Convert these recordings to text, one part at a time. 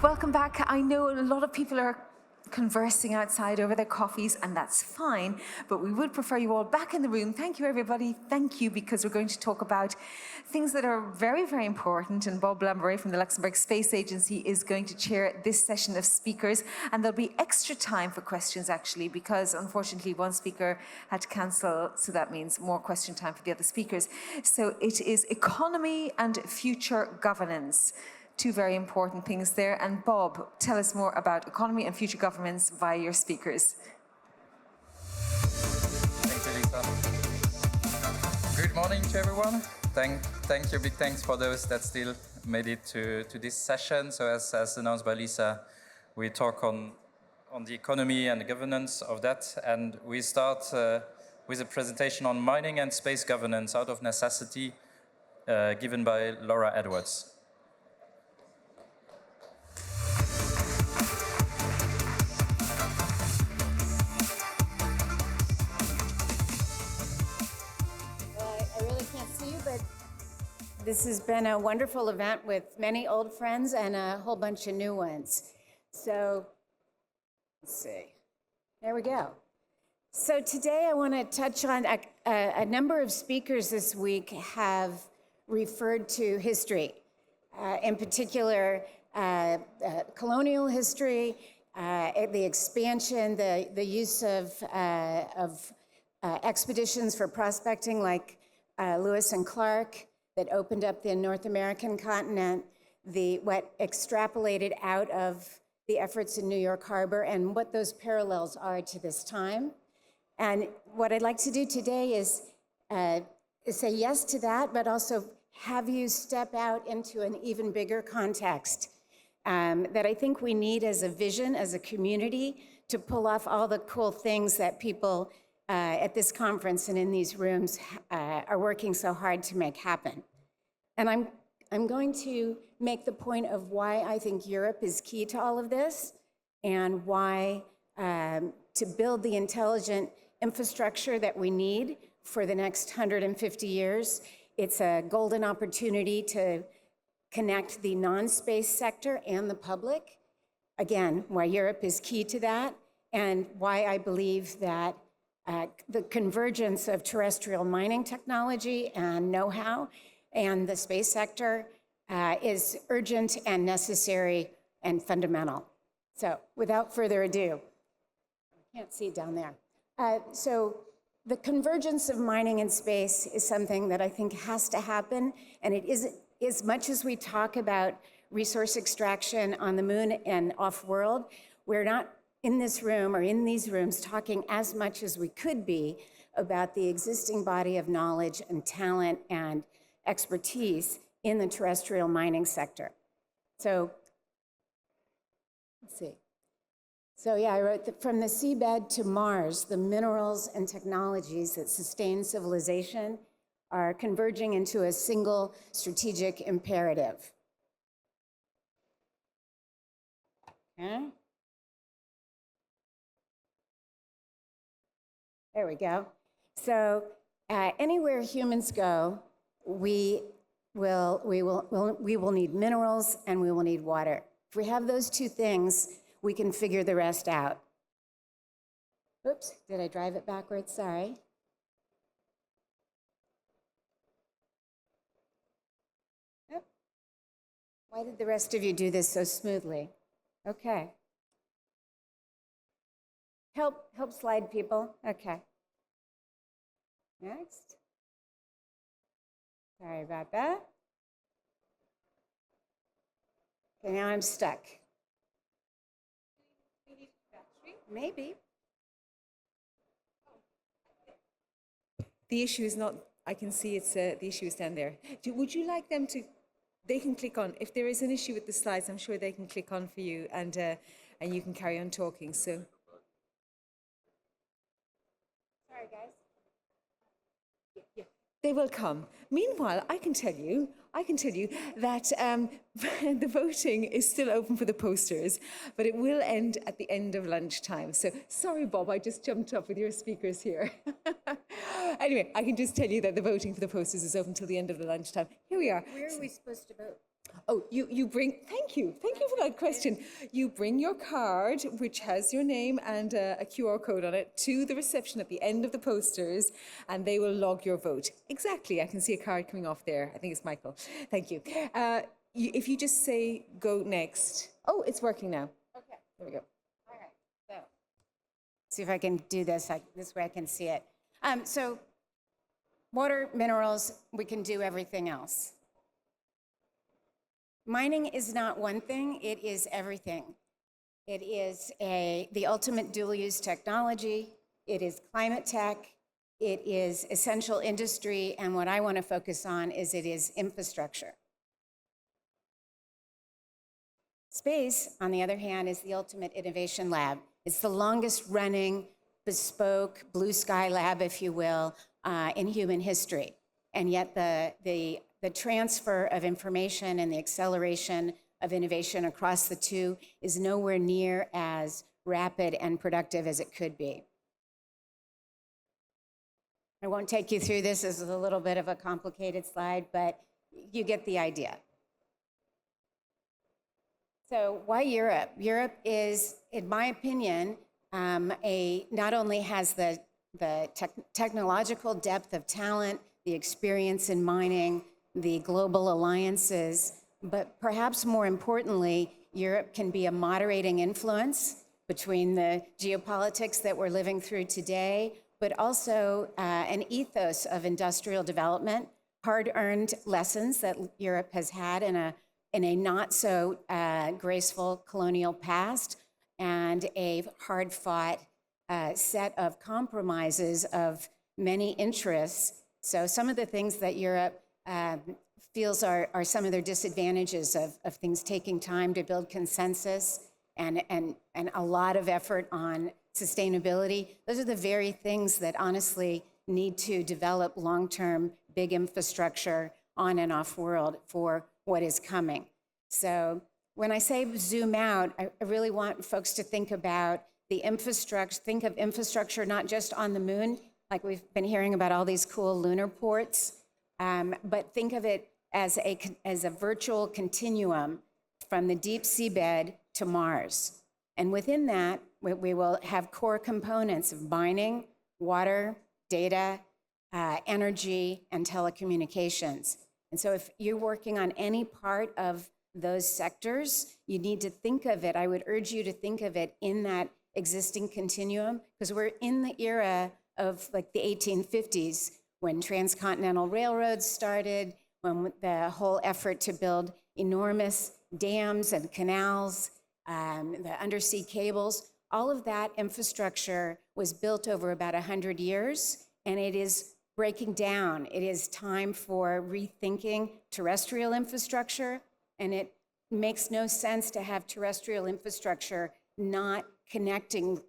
Welcome back. I know a lot of people are conversing outside over their coffees, and that's fine, but we would prefer you all back in the room. Thank you, everybody. Thank you, because we're going to talk about things that are very, very important, and Bob Lamboray from the Luxembourg Space Agency is going to chair this session of speakers, and there'll be extra time for questions, actually, because unfortunately one speaker had to cancel, so that means more question time for the other speakers. So it is economy and future governance. Two very important things there. And Bob, tell us more about economy and future governance via your speakers. Thank you, Lisa. Good morning to everyone. Thank you, big thanks for those that still made it to this session. So as announced by Lisa, we talk on the economy and the governance of that. And we start with a presentation on mining and space governance out of necessity, given by Laura Edwards. This has been a wonderful event with many old friends and a whole bunch of new ones. So, let's see. There we go. So today I want to touch on a number of speakers this week have referred to history, in particular colonial history, the expansion, the use of expeditions for prospecting like Lewis and Clark, that opened up the North American continent, what extrapolated out of the efforts in New York Harbor, and what those parallels are to this time. And what I'd like to do today is say yes to that, but also have you step out into an even bigger context that I think we need as a vision, as a community, to pull off all the cool things that people at this conference and in these rooms are working so hard to make happen. And I'm going to make the point of why I think Europe is key to all of this, and why to build the intelligent infrastructure that we need for the next 150 years. It's a golden opportunity to connect the non-space sector and the public. Again, why Europe is key to that, and why I believe that the convergence of terrestrial mining technology and know-how and the space sector is urgent and necessary and fundamental. So without further ado, I can't see down there. So the convergence of mining and space is something that I think has to happen, and it isn't, as much as we talk about resource extraction on the moon and off-world, we're not in this room or in these rooms talking as much as we could be about the existing body of knowledge and talent and expertise in the terrestrial mining sector. So, let's see. So yeah, I wrote that from the seabed to Mars, the minerals and technologies that sustain civilization are converging into a single strategic imperative. Okay. There we go. So anywhere humans go, we will need minerals and we will need water. If we have those two things, we can figure the rest out. Oops, did I drive it backwards? Sorry. Yep. Why did the rest of you do this so smoothly? Okay. Help slide, people. Okay. Next. Sorry about that. Okay, now I'm stuck. Maybe. The issue is not, I can see it's, the issue is down there. Would you like them to, they can click on, if there is an issue with the slides, I'm sure they can click on for you and and you can carry on talking. So. Sorry, guys. They will come. Meanwhile, I can tell you that the voting is still open for the posters, but it will end at the end of lunchtime. So sorry, Bob, I just jumped up with your speakers here. Anyway, I can just tell you that the voting for the posters is open till the end of the lunchtime. Here we are. Where are we supposed to vote? Oh, you bring, thank you for that question. You bring your card, which has your name and a QR code on it, to the reception at the end of the posters, and they will log your vote. Exactly, I can see a card coming off there. I think it's Michael. Thank you. If you just say, go next. Oh, it's working now. Okay. There we go. All right. So, see if I can do this. This way I can see it. So, water, minerals, we can do everything else. Mining is not one thing, it is everything. It is the ultimate dual-use technology, it is climate tech, it is essential industry, and what I want to focus on is it is infrastructure. Space, on the other hand, is the ultimate innovation lab. It's the longest running, bespoke, blue sky lab, if you will, in human history. And yet the transfer of information and the acceleration of innovation across the two is nowhere near as rapid and productive as it could be. I won't take you through this. This is a little bit of a complicated slide, but you get the idea. So why Europe? Europe is, in my opinion, not only has the technological depth of talent, the experience in mining, the global alliances, but perhaps more importantly, Europe can be a moderating influence between the geopolitics that we're living through today, but also an ethos of industrial development, hard-earned lessons that Europe has had in a not so graceful colonial past, and a hard-fought set of compromises of many interests. So some of the things that Europe feels are some of their disadvantages of things taking time to build consensus and a lot of effort on sustainability. Those are the very things that honestly need to develop long-term big infrastructure on and off world for what is coming. So when I say zoom out, I really want folks to think about the infrastructure, think of infrastructure not just on the moon, like we've been hearing about all these cool lunar ports, but think of it as a virtual continuum from the deep seabed to Mars. And within that, we will have core components of mining, water, data, energy, and telecommunications. And so if you're working on any part of those sectors, you need to think of it, I would urge you to think of it in that existing continuum, because we're in the era of like the 1850s, when transcontinental railroads started, when the whole effort to build enormous dams and canals, the undersea cables, all of that infrastructure was built over about 100 years, and it is breaking down. It is time for rethinking terrestrial infrastructure, and it makes no sense to have terrestrial infrastructure not connecting,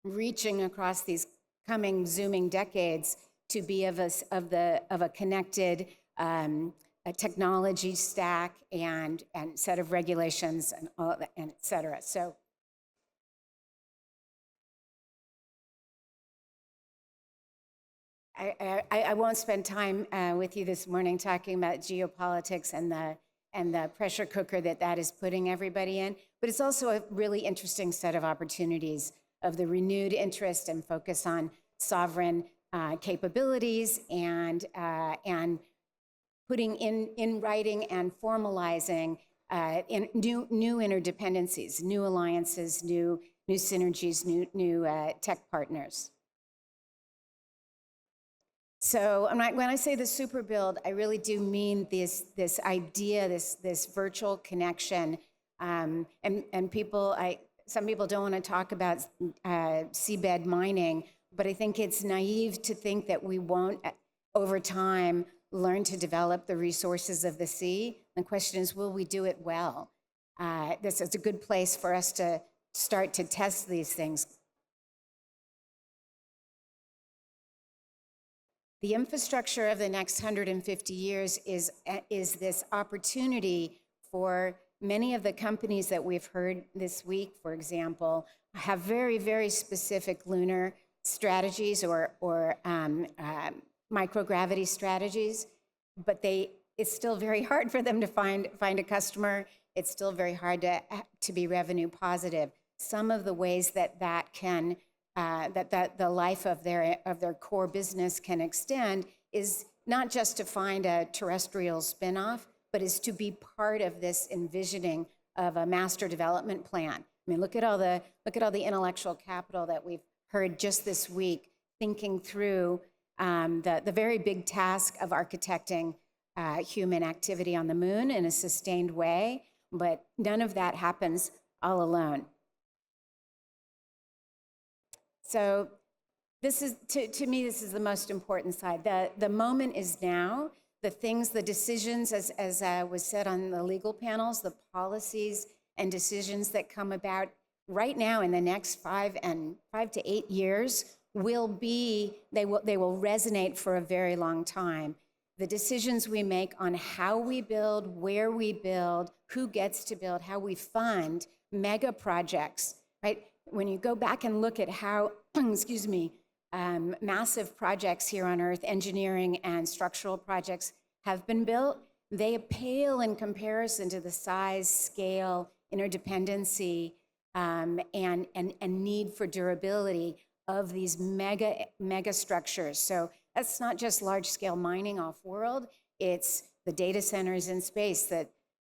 reaching across these coming zooming decades to be of a connected a technology stack and set of regulations and all that, and et cetera. So I won't spend time with you this morning talking about geopolitics and the pressure cooker that is putting everybody in, but it's also a really interesting set of opportunities of the renewed interest and focus on sovereign capabilities and putting in writing and formalizing in new interdependencies, new alliances, new synergies, new tech partners. So when I say the super build, I really do mean this idea, this virtual connection, and people, some people don't want to talk about seabed mining, but I think it's naive to think that we won't, over time, learn to develop the resources of the sea. The question is, will we do it well? This is a good place for us to start to test these things. The infrastructure of the next 150 years is this opportunity for many of the companies that we've heard this week, for example, have very, very specific lunar strategies or microgravity strategies, but it's still very hard for them to find a customer. It's still very hard to be revenue positive. Some of the ways that can that the life of their core business can extend is not just to find a terrestrial spinoff, but is to be part of this envisioning of a master development plan. I mean, look at all the intellectual capital that we've heard just this week, thinking through the very big task of architecting human activity on the moon in a sustained way, but none of that happens all alone. So this is, to me, this is the most important side. The moment is now. The things, the decisions, as was said on the legal panels, the policies and decisions that come about right now in the next 5 to 8 years will resonate for a very long time. The decisions we make on how we build, where we build, who gets to build, how we fund mega projects, right? When you go back and look at how, excuse me, massive projects here on Earth, engineering and structural projects have been built, they pale in comparison to the size, scale, interdependency, and need for durability of these mega structures. So that's not just large-scale mining off-world, it's the data centers in space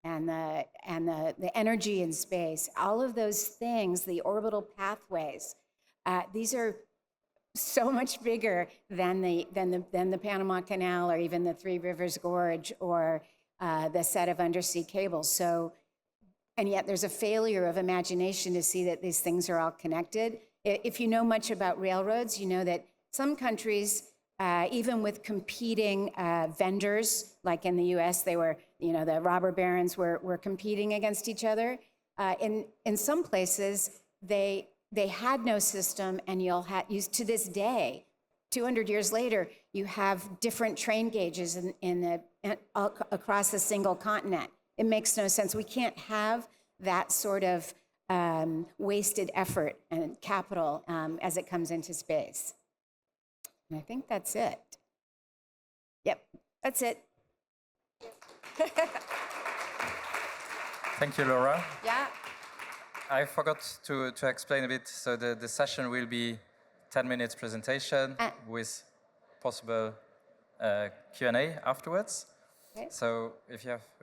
and the energy in space, all of those things, the orbital pathways. These are so much bigger than the Panama Canal or even the Three Rivers Gorge or the set of undersea cables. So, and yet there's a failure of imagination to see that these things are all connected. If you know much about railroads, you know that some countries, even with competing vendors, like in the US, they were, the robber barons were competing against each other. In some places, they had no system, and to this day, 200 years later, you have different train gauges across a single continent. It makes no sense. We can't have that sort of wasted effort and capital as it comes into space. And I think that's it. Yep, that's it. Thank you, Laura. Yeah. I forgot to explain a bit. So the session will be 10 minutes presentation with possible Q&A afterwards. Okay. So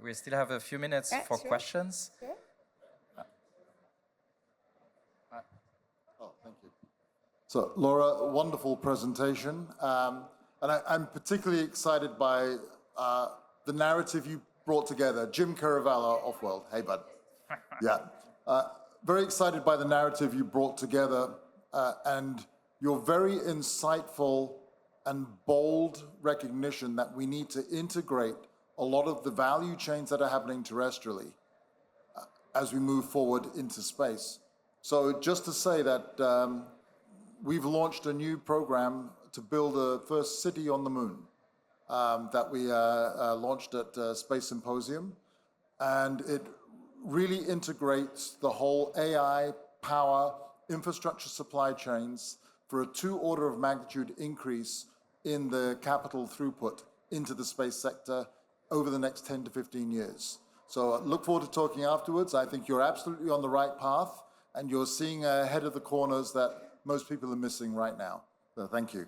we still have a few minutes for questions. Sure. Thank you. So, Laura, wonderful presentation. And I'm particularly excited by the narrative you brought together. Jim Caravella, Offworld. Hey, bud. Yeah. Very excited by the narrative you brought together and your very insightful and bold recognition that we need to integrate a lot of the value chains that are happening terrestrially as we move forward into space. So just to say that we've launched a new program to build a first city on the moon that we launched at Space Symposium. And it really integrates the whole AI, power, infrastructure supply chains for a 2 order of magnitude increase in the capital throughput into the space sector over the next 10 to 15 years. So look forward to talking afterwards. I think you're absolutely on the right path, and you're seeing ahead of the corners that most people are missing right now. So thank you.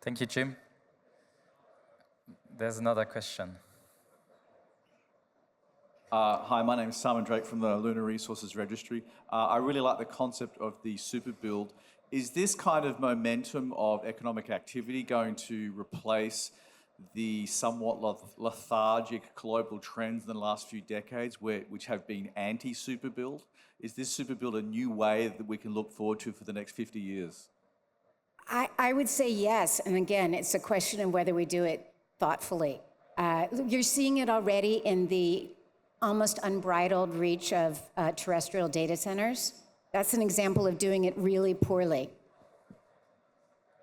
Thank you, Jim. There's another question. Hi, my name is Simon Drake from the Lunar Resources Registry. I really like the concept of the super build. Is this kind of momentum of economic activity going to replace the somewhat lethargic global trends in the last few decades which have been anti-super build? Is this super build a new way that we can look forward to for the next 50 years? I would say yes. And again, it's a question of whether we do it thoughtfully. You're seeing it already in the almost unbridled reach of terrestrial data centers. That's an example of doing it really poorly.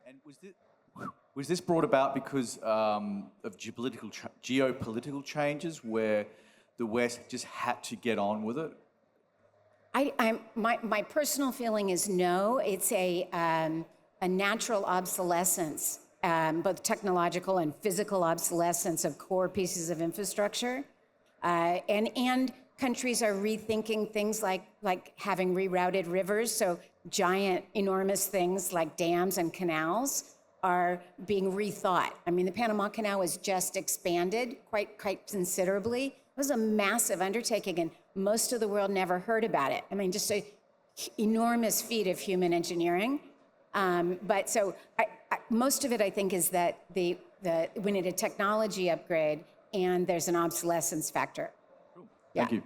And was this brought about because of geopolitical changes where the West just had to get on with it? My personal feeling is no. It's a natural obsolescence, both technological and physical obsolescence of core pieces of infrastructure. And countries are rethinking things like having rerouted rivers. So giant, enormous things like dams and canals are being rethought. I mean, the Panama Canal was just expanded quite considerably. It was a massive undertaking, and most of the world never heard about it. I mean, just an enormous feat of human engineering. But so most of it, I think, is that we need a technology upgrade, and there's an obsolescence factor. Cool. Thank you.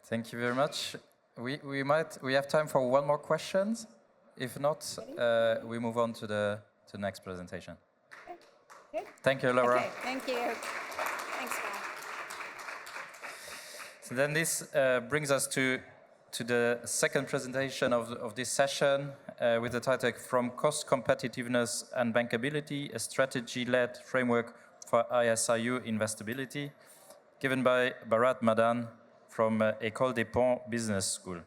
Thank you very much. We have time for one more question. If not, we move on to the next presentation. Good. Thank you, Laura. Okay, thank you. Thanks, Bob. So then this brings us to the second presentation of this session with the title From Cost Competitiveness and Bankability, a Strategy-Led Framework for ISIU Investability, given by Bharat Madan from École des Ponts Business School.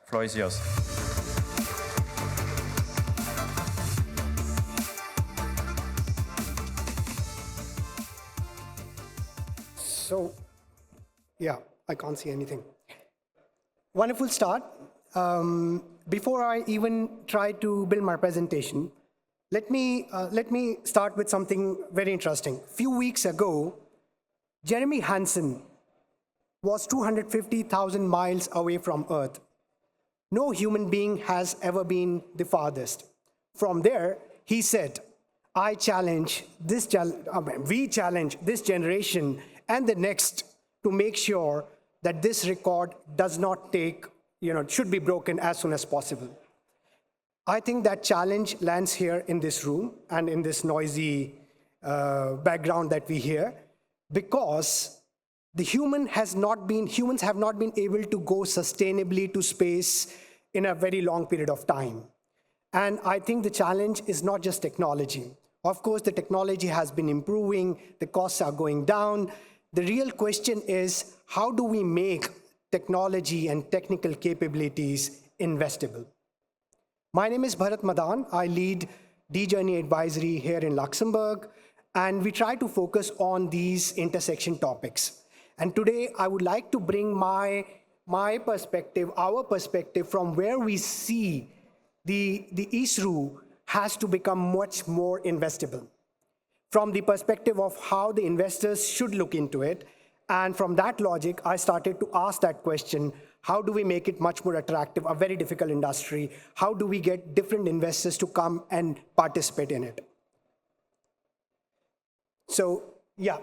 Floor is yours. So, yeah, I can't see anything. Wonderful start. Before I even try to build my presentation, let me start with something very interesting. A few weeks ago, Jeremy Hansen was 250,000 miles away from Earth. No human being has ever been the farthest. From there, he said, we challenge this generation and the next to make sure that this record does not should be broken as soon as possible. I think that challenge lands here in this room and in this noisy background that we hear, because humans have not been able to go sustainably to space in a very long period of time. And I think the challenge is not just technology. Of course, the technology has been improving, the costs are going down. The real question is, how do we make technology and technical capabilities investable? My name is Bharat Madan. I lead D-Journey Advisory here in Luxembourg, and we try to focus on these intersection topics. And today, I would like to bring my perspective, our perspective, from where we see the ISRU has to become much more investable, from the perspective of how the investors should look into it. And from that logic, I started to ask that question, how do we make it much more attractive, a very difficult industry? How do we get different investors to come and participate in it? So, yeah.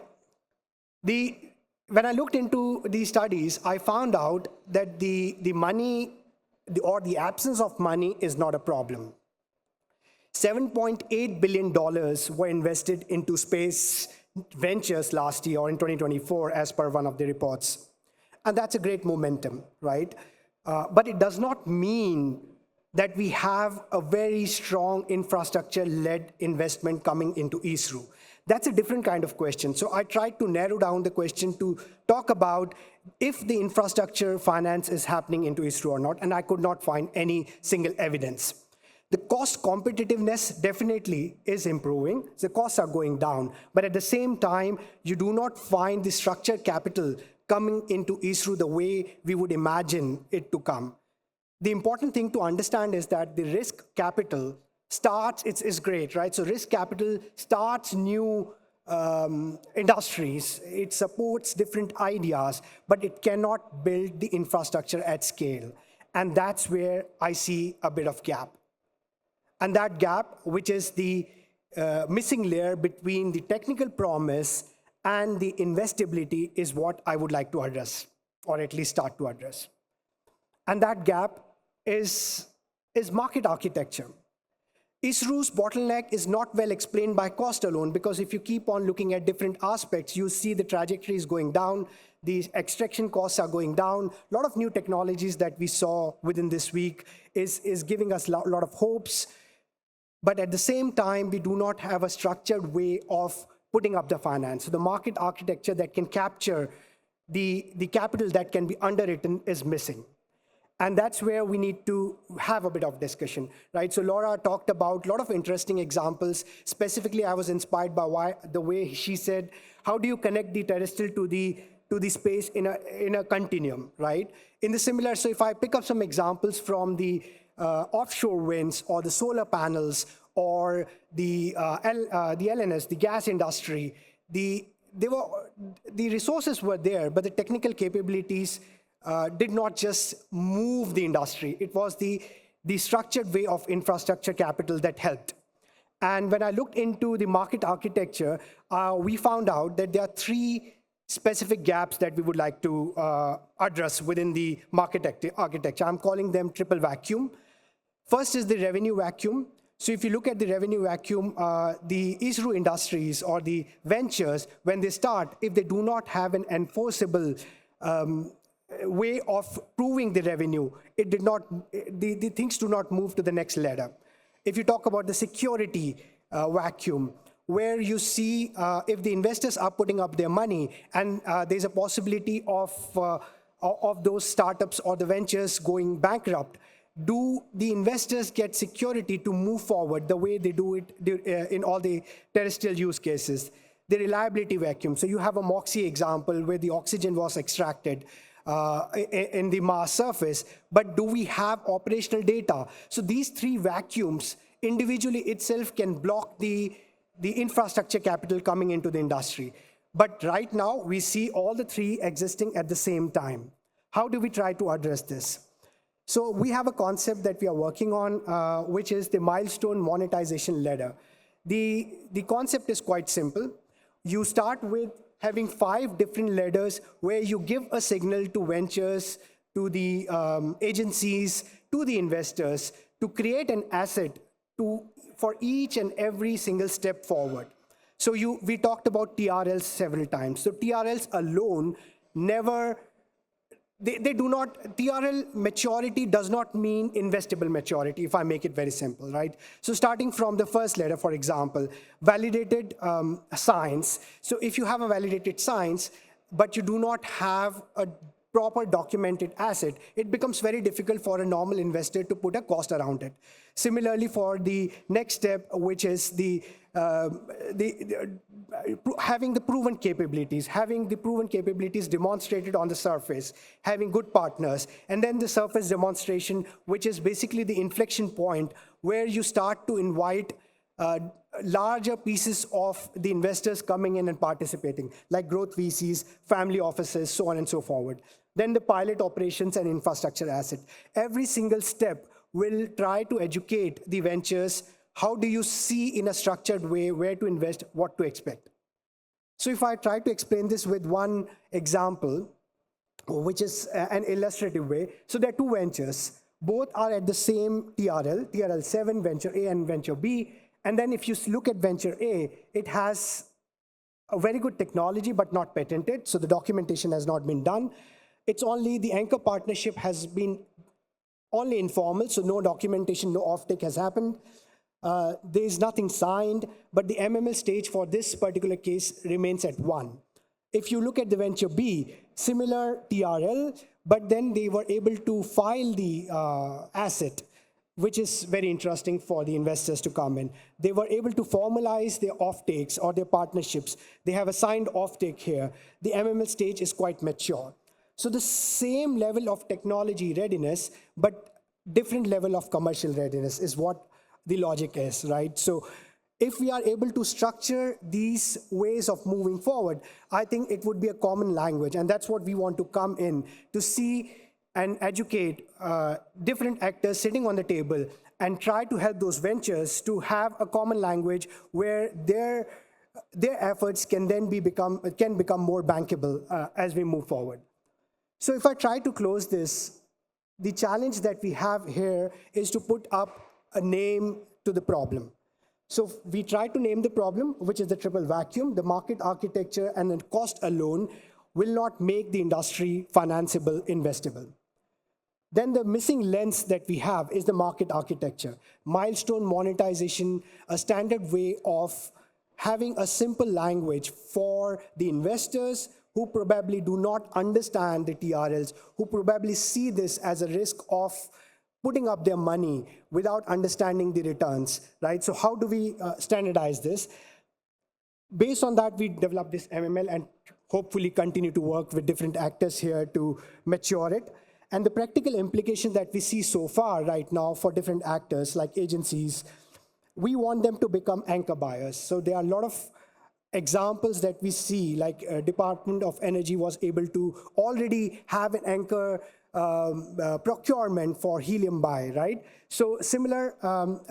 When I looked into these studies, I found out that the money, or the absence of money, is not a problem. $7.8 billion were invested into space ventures last year, or in 2024, as per one of the reports. And that's a great momentum, right? But it does not mean that we have a very strong infrastructure-led investment coming into ISRU. That's a different kind of question. So I tried to narrow down the question to talk about if the infrastructure finance is happening into ISRU or not, and I could not find any single evidence. The cost competitiveness definitely is improving. The costs are going down. But at the same time, you do not find the structured capital coming into ISRU the way we would imagine it to come. The important thing to understand is that the risk capital starts, it's great, right? So risk capital starts new industries. It supports different ideas, but it cannot build the infrastructure at scale. And that's where I see a bit of gap. And that gap, which is the missing layer between the technical promise and the investability, is what I would like to address, or at least start to address. And that gap is market architecture. ISRU's bottleneck is not well explained by cost alone, because if you keep on looking at different aspects, you see the trajectory is going down. The extraction costs are going down. A lot of new technologies that we saw within this week is giving us a lot of hopes. But at the same time, we do not have a structured way of putting up the finance. So the market architecture that can capture the capital that can be underwritten is missing. And that's where we need to have a bit of discussion, right? So Laura talked about a lot of interesting examples. Specifically, I was inspired by the way she said, how do you connect the terrestrial to the space in a continuum, right? In the similar, so if I pick up some examples from the offshore winds or the solar panels or the LNS, the gas industry, the resources were there, but the technical capabilities did not just move the industry. It was the structured way of infrastructure capital that helped. And when I looked into the market architecture, we found out that there are 3 specific gaps that we would like to address within the market architecture. I'm calling them triple vacuum. First is the revenue vacuum. So if you look at the revenue vacuum, the ISRO industries or the ventures, when they start, if they do not have an enforceable way of proving the revenue, the things do not move to the next ladder. If you talk about the security vacuum, where you see if the investors are putting up their money and there's a possibility of those startups or the ventures going bankrupt, do the investors get security to move forward the way they do it in all the terrestrial use cases? The reliability vacuum. So you have a MOXIE example where the oxygen was extracted in the Mars surface, but do we have operational data? So these 3 vacuums individually itself can block the infrastructure capital coming into the industry. But right now, we see all the 3 existing at the same time. How do we try to address this? So we have a concept that we are working on, which is the milestone monetization ladder. The concept is quite simple. You start with having 5 different ladders where you give a signal to ventures, to the agencies, to the investors, to create an asset for each and every single step forward. So we talked about TRLs several times. So TRLs alone never, they do not, TRL maturity does not mean investable maturity, if I make it very simple, right? So starting from the first ladder, for example, validated science. So if you have a validated science, but you do not have a proper documented asset, it becomes very difficult for a normal investor to put a cost around it. Similarly, for the next step, which is having the proven capabilities demonstrated on the surface, having good partners, and then the surface demonstration, which is basically the inflection point where you start to invite larger pieces of the investors coming in and participating, like growth VCs, family offices, so on and so forward. Then the pilot operations and infrastructure asset. Every single step will try to educate the ventures. How do you see in a structured way where to invest, what to expect? So if I try to explain this with one example, which is an illustrative way, so there are 2 ventures. Both are at the same TRL, TRL7, venture A and venture B. And then if you look at venture A, it has a very good technology, but not patented. So the documentation has not been done. It's only the anchor partnership has been only informal, so no documentation, no offtake has happened. There is nothing signed, but the MML stage for this particular case remains at 1. If you look at the venture B, similar TRL, but then they were able to file the asset, which is very interesting for the investors to come in. They were able to formalize their offtakes or their partnerships. They have a signed offtake here. The MML stage is quite mature. So the same level of technology readiness, but different level of commercial readiness is what the logic is, right? So if we are able to structure these ways of moving forward, I think it would be a common language. And that's what we want to come in to see and educate different actors sitting on the table and try to help those ventures to have a common language where their efforts can then become more bankable as we move forward. So if I try to close this, the challenge that we have here is to put up a name to the problem. So we try to name the problem, which is the triple vacuum, the market architecture, and then cost alone will not make the industry financeable, investable. Then the missing lens that we have is the market architecture. Milestone monetization, a standard way of having a simple language for the investors who probably do not understand the TRLs, who probably see this as a risk of putting up their money without understanding the returns, right? So how do we standardize this? Based on that, we developed this MML and hopefully continue to work with different actors here to mature it. And the practical implication that we see so far right now for different actors like agencies, we want them to become anchor buyers. So there are a lot of examples that we see, like Department of Energy was able to already have an anchor procurement for helium buy, right? So similar,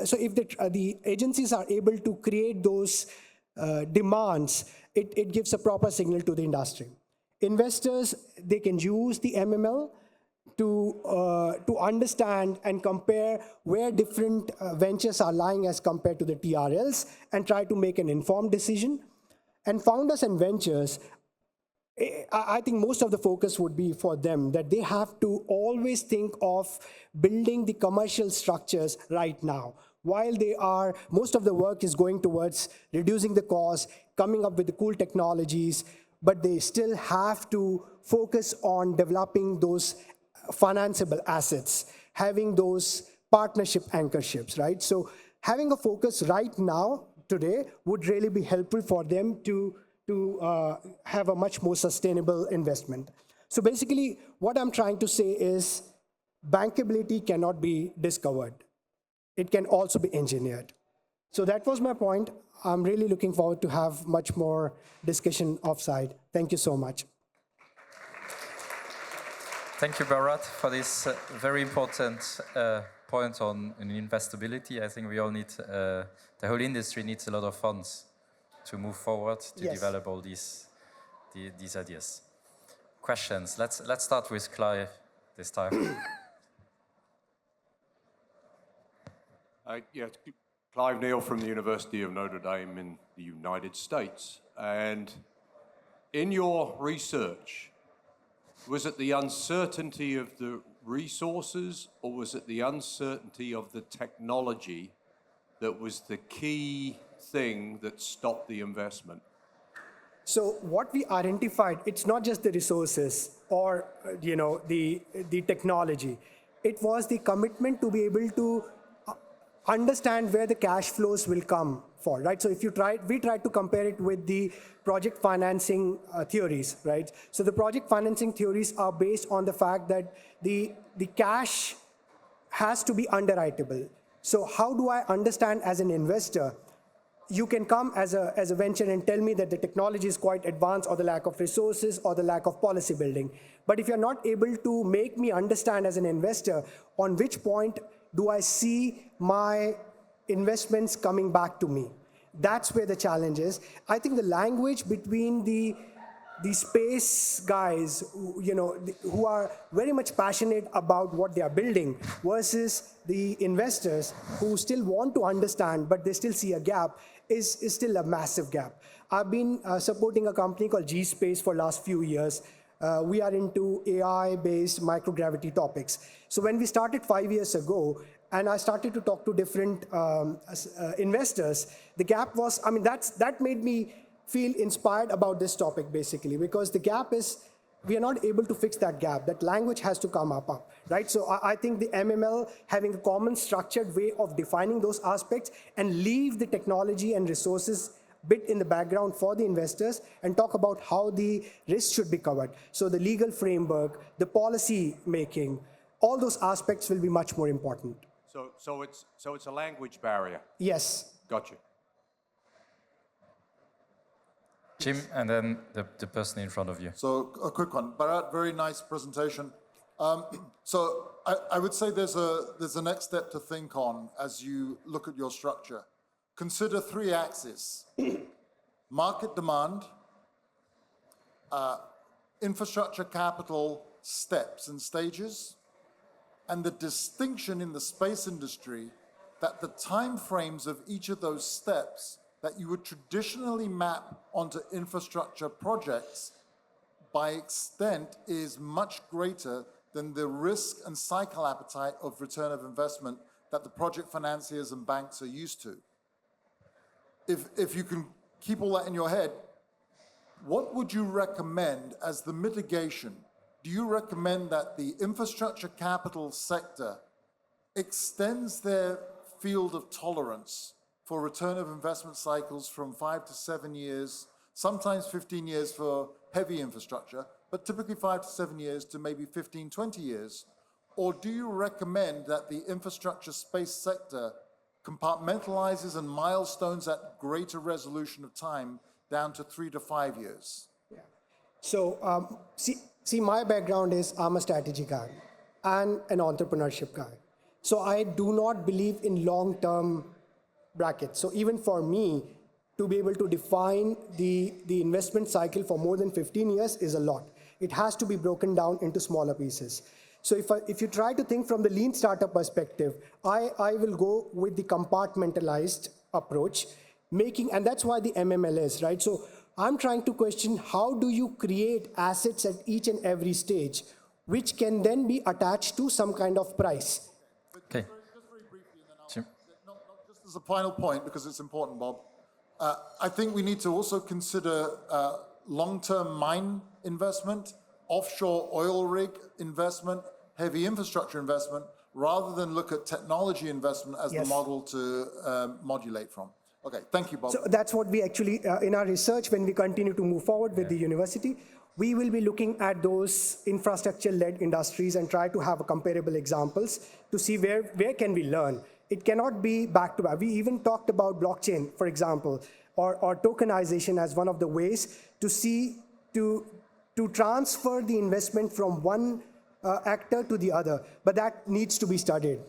so if the agencies are able to create those demands, it gives a proper signal to the industry. Investors, they can use the MML to understand and compare where different ventures are lying as compared to the TRLs and try to make an informed decision. And founders and ventures, I think most of the focus would be for them that they have to always think of building the commercial structures right now. While most of the work is going towards reducing the cost, coming up with the cool technologies, but they still have to focus on developing those financeable assets, having those partnership anchorships, right? So having a focus right now, today, would really be helpful for them to have a much more sustainable investment. So basically, what I'm trying to say is bankability cannot be discovered. It can also be engineered. So that was my point. I'm really looking forward to have much more discussion offside. Thank you so much. Thank you, Bharat, for this very important point on investability. I think we all need, the whole industry needs a lot of funds to move forward, to develop all these ideas. Questions? Let's start with Clive this time. Yeah, Clive Neal from the University of Notre Dame in the United States. And in your research, was it the uncertainty of the resources or was it the uncertainty of the technology that was the key thing that stopped the investment? So what we identified, it's not just the resources or the technology. It was the commitment to be able to understand where the cash flows will come for, right? So if we tried to compare it with the project financing theories, right? So the project financing theories are based on the fact that the cash has to be underwritable. So how do I understand as an investor? You can come as a venture and tell me that the technology is quite advanced or the lack of resources or the lack of policy building. But if you're not able to make me understand as an investor on which point do I see my investments coming back to me, that's where the challenge is. I think the language between the space guys, who are very much passionate about what they are building versus the investors who still want to understand, but they still see a gap, is still a massive gap. I've been supporting a company called G-Space for last few years. We are into AI-based microgravity topics. So when we started 5 years ago, and I started to talk to different investors, the gap was, that made me feel inspired about this topic basically, because the gap is, we are not able to fix that gap. That language has to come up, right? So I think the MML having a common structured way of defining those aspects and leave the technology and resources bit in the background for the investors and talk about how the risk should be covered. So the legal framework, the policy making, all those aspects will be much more important. So it's a language barrier? Yes. Got you. Jim, and then the person in front of you. So a quick one. Bharat, very nice presentation. So I would say there's a next step to think on as you look at your structure. Consider 3 axes: market demand, infrastructure capital steps and stages, and the distinction in the space industry that the time frames of each of those steps that you would traditionally map onto infrastructure projects by extent, is much greater than the risk and cycle appetite of return of investment that the project financiers and banks are used to. If you can keep all that in your head, what would you recommend as the mitigation? Do you recommend that the infrastructure capital sector extends their field of tolerance for return of investment cycles from 5 to 7 years, sometimes 15 years for heavy infrastructure, but typically 5 to 7 years to maybe 15, 20 years? Or do you recommend that the infrastructure space sector compartmentalizes and milestones at greater resolution of time down to 3 to 5 years? So, see, my background is I'm a strategy guy and an entrepreneurship guy. So I do not believe in long-term brackets. So even for me, to be able to define the investment cycle for more than 15 years is a lot. It has to be broken down into smaller pieces. So if you try to think from the lean startup perspective, I will go with the compartmentalized approach, and that's why the MML is, right? So I'm trying to question, how do you create assets at each and every stage, which can then be attached to some kind of price? Okay. Just very briefly, and then not just as a final point, because it's important, Bob. I think we need to also consider long-term mine investment, offshore oil rig investment, heavy infrastructure investment, rather than look at technology investment as the model to modulate from. Okay, thank you, Bob. So that's what we actually, in our research, when we continue to move forward with the university, we will be looking at those infrastructure-led industries and try to have a comparable examples to see where can we learn. It cannot be back-to-back. We even talked about blockchain, for example, or tokenization as one of the ways to see, to transfer the investment from one actor to the other. But that needs to be studied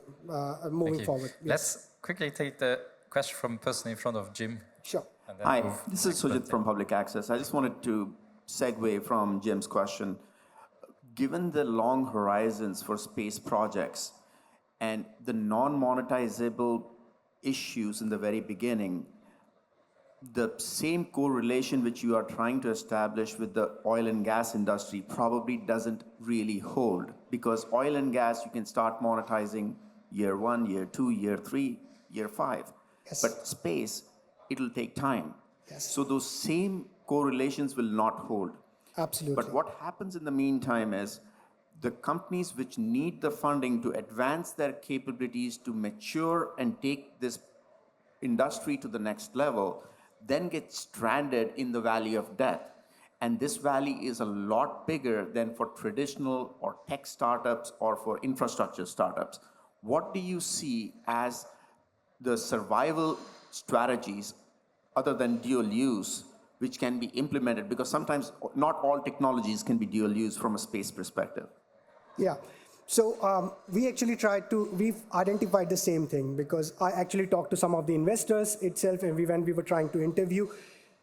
moving forward. Yes. Let's quickly take the question from the person in front of Jim. Sure. Hi, this is Sujit from Public Access. I just wanted to segue from Jim's question. Given the long horizons for space projects and the non-monetizable issues in the very beginning, the same correlation which you are trying to establish with the oil and gas industry probably doesn't really hold, because oil and gas you can start monetizing year 1, year 2, year 3, year 5. Yes. But space, it'll take time. Yes. So those same correlations will not hold. Absolutely. But what happens in the meantime is the companies which need the funding to advance their capabilities to mature and take this industry to the next level then get stranded in the valley of death. And this valley is a lot bigger than for traditional or tech startups or for infrastructure startups. What do you see as the survival strategies other than dual use which can be implemented? Because sometimes not all technologies can be dual use from a space perspective. Yeah. So we actually we've identified the same thing, because I actually talked to some of the investors itself, and when we were trying to interview,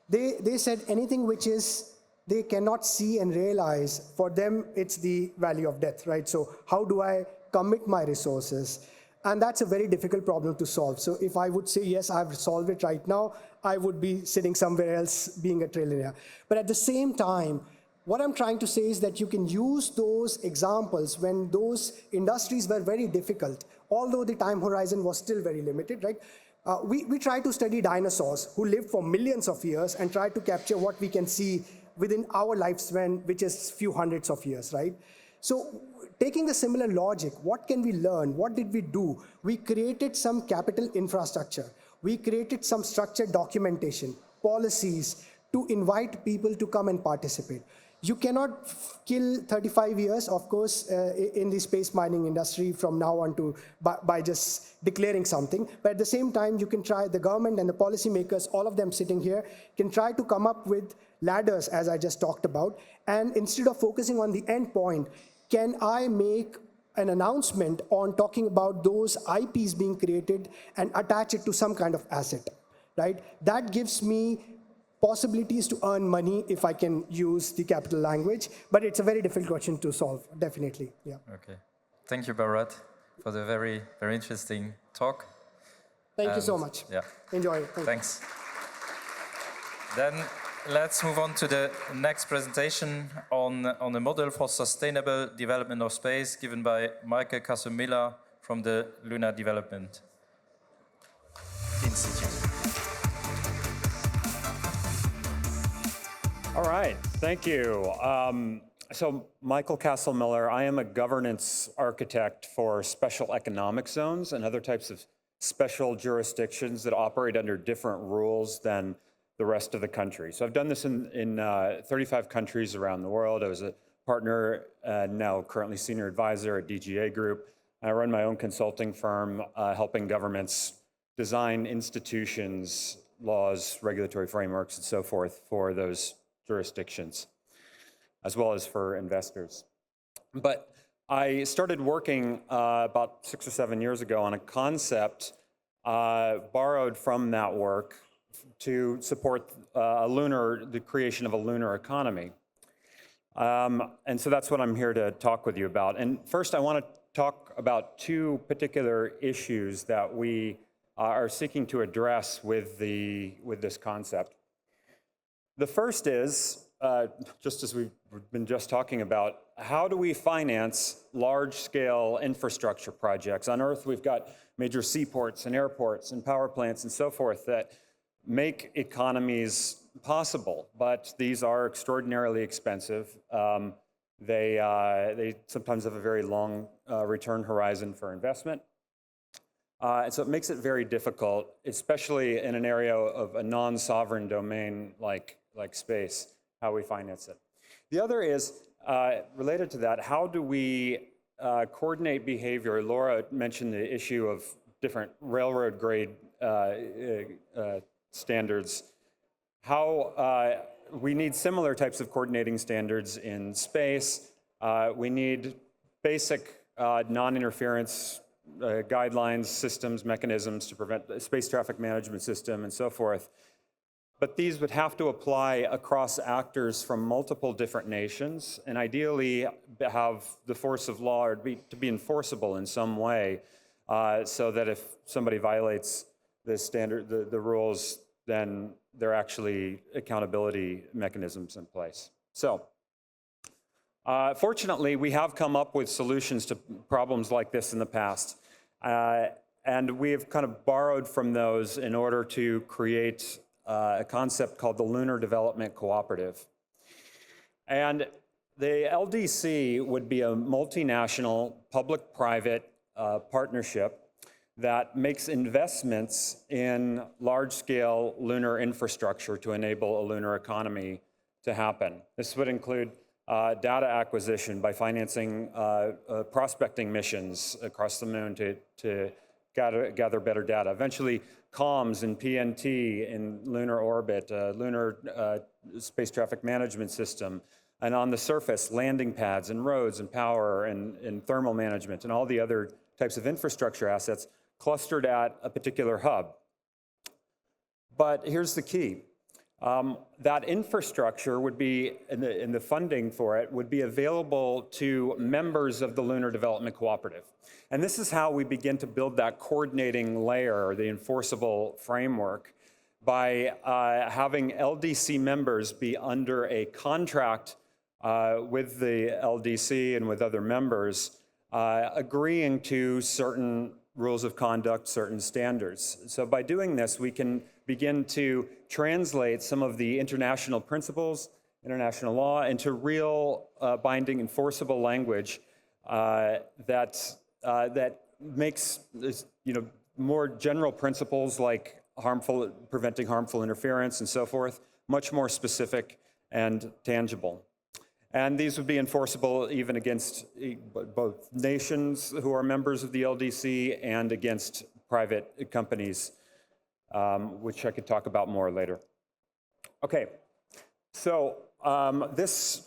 they said anything which is they cannot see and realize, for them it's the valley of death, right? So how do I commit my resources? And that's a very difficult problem to solve. So if I would say, yes, I've solved it right now, I would be sitting somewhere else being a trillionaire. But at the same time, what I'm trying to say is that you can use those examples when those industries were very difficult, although the time horizon was still very limited, right? We try to study dinosaurs who lived for millions of years and try to capture what we can see within our lifespan, which is few hundreds of years, right? So taking the similar logic, what can we learn? What did we do? We created some capital infrastructure. We created some structured documentation, policies to invite people to come and participate. You cannot kill 35 years, of course, in the space mining industry from now on by just declaring something. But at the same time, you can try, the government and the policymakers, all of them sitting here, can try to come up with ladders, as I just talked about. And instead of focusing on the end point, can I make an announcement on talking about those IPs being created and attach it to some kind of asset, right? That gives me possibilities to earn money if I can use the capital language, but it's a very difficult question to solve, definitely, yeah. Okay. Thank you, Bharat, for the very, very interesting talk. Thank you so much. Yeah. Enjoy it. Thanks. Then let's move on to the next presentation on the model for sustainable development of space, given by Michael Casumilla from the Lunar Development Institute. All right, thank you. So Michael Castle-Miller, I am a governance architect for special economic zones and other types of special jurisdictions that operate under different rules than the rest of the country. So I've done this in 35 countries around the world. I was a partner, now currently senior advisor at DGA Group. I run my own consulting firm, helping governments design institutions, laws, regulatory frameworks, and so forth for those jurisdictions, as well as for investors. But I started working about 6 or 7 years ago on a concept borrowed from that work to support the creation of a lunar economy. And so that's what I'm here to talk with you about. And first, I want to talk about two particular issues that we are seeking to address with this concept. The first is, just as we've been just talking about, how do we finance large-scale infrastructure projects? On Earth, we've got major seaports and airports and power plants and so forth that make economies possible, but these are extraordinarily expensive. They sometimes have a very long return horizon for investment. And so it makes it very difficult, especially in an area of a non-sovereign domain like space, how we finance it. The other is related to that, how do we coordinate behavior? Laura mentioned the issue of different railroad grade standards. How we need similar types of coordinating standards in space. We need basic non-interference guidelines, systems, mechanisms to prevent the space traffic management system and so forth. But these would have to apply across actors from multiple different nations, and ideally have the force of law or to be enforceable in some way, so that if somebody violates the standard, the rules, then there are actually accountability mechanisms in place. So, fortunately, we have come up with solutions to problems like this in the past, and we have kind of borrowed from those in order to create a concept called the Lunar Development Cooperative. And the LDC would be a multinational public-private partnership that makes investments in large-scale lunar infrastructure to enable a lunar economy to happen. This would include data acquisition by financing prospecting missions across the moon to gather better data. Eventually, comms and PNT in lunar orbit, lunar space traffic management system, and on the surface, landing pads and roads and power and thermal management and all the other types of infrastructure assets clustered at a particular hub. But here's the key. That infrastructure would be, and the funding for it would be available to members of the Lunar Development Cooperative. And this is how we begin to build that coordinating layer, or the enforceable framework, by having LDC members be under a contract with the LDC and with other members, agreeing to certain rules of conduct, certain standards. So by doing this, we can begin to translate some of the international principles, international law, into real binding enforceable language that makes more general principles like preventing harmful interference and so forth much more specific and tangible. And these would be enforceable even against both nations who are members of the LDC and against private companies, which I could talk about more later. Okay, so I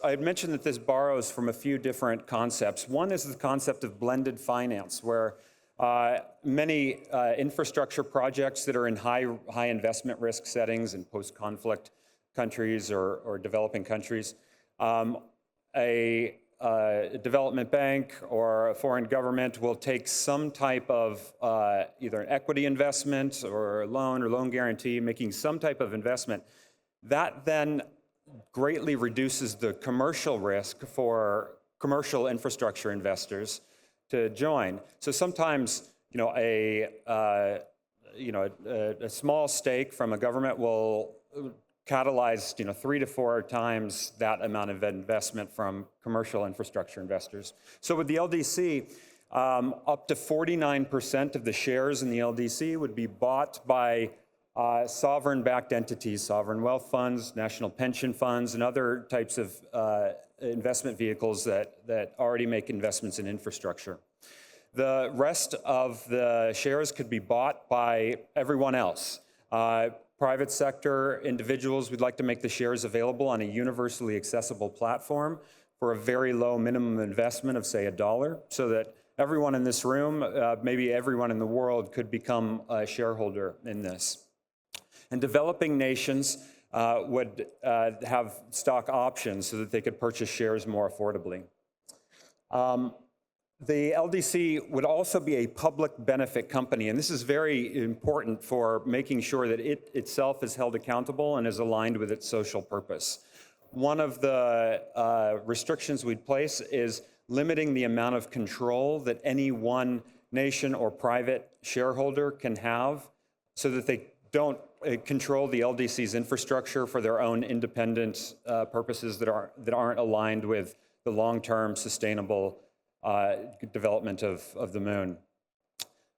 had mentioned that this borrows from a few different concepts. One is the concept of blended finance, where many infrastructure projects that are in high investment risk settings in post-conflict countries or developing countries, a development bank or a foreign government will take some type of either an equity investment or a loan or loan guarantee, making some type of investment That then greatly reduces the commercial risk for commercial infrastructure investors to join. So sometimes, a small stake from a government will catalyze, 3 to 4 times that amount of investment from commercial infrastructure investors. So with the LDC, up to 49% of the shares in the LDC would be bought by sovereign-backed entities, sovereign wealth funds, national pension funds, and other types of investment vehicles that already make investments in infrastructure. The rest of the shares could be bought by everyone else. Private sector individuals, we'd like to make the shares available on a universally accessible platform for a very low minimum investment of, say, $1, so that everyone in this room, maybe everyone in the world, could become a shareholder in this. And developing nations would have stock options so that they could purchase shares more affordably. The LDC would also be a public benefit company, and this is very important for making sure that it itself is held accountable and is aligned with its social purpose. One of the restrictions we'd place is limiting the amount of control that any one nation or private shareholder can have so that they don't control the LDC's infrastructure for their own independent purposes that aren't aligned with the long-term sustainable development of the moon.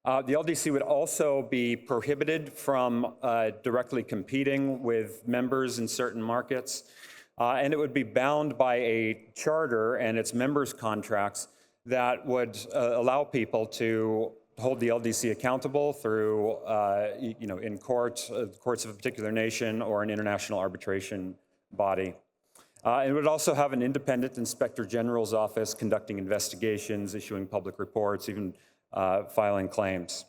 The LDC would also be prohibited from directly competing with members in certain markets, and it would be bound by a charter and its members' contracts that would allow people to hold the LDC accountable through, in courts of a particular nation or an international arbitration body. It would also have an independent inspector general's office conducting investigations, issuing public reports, even filing claims.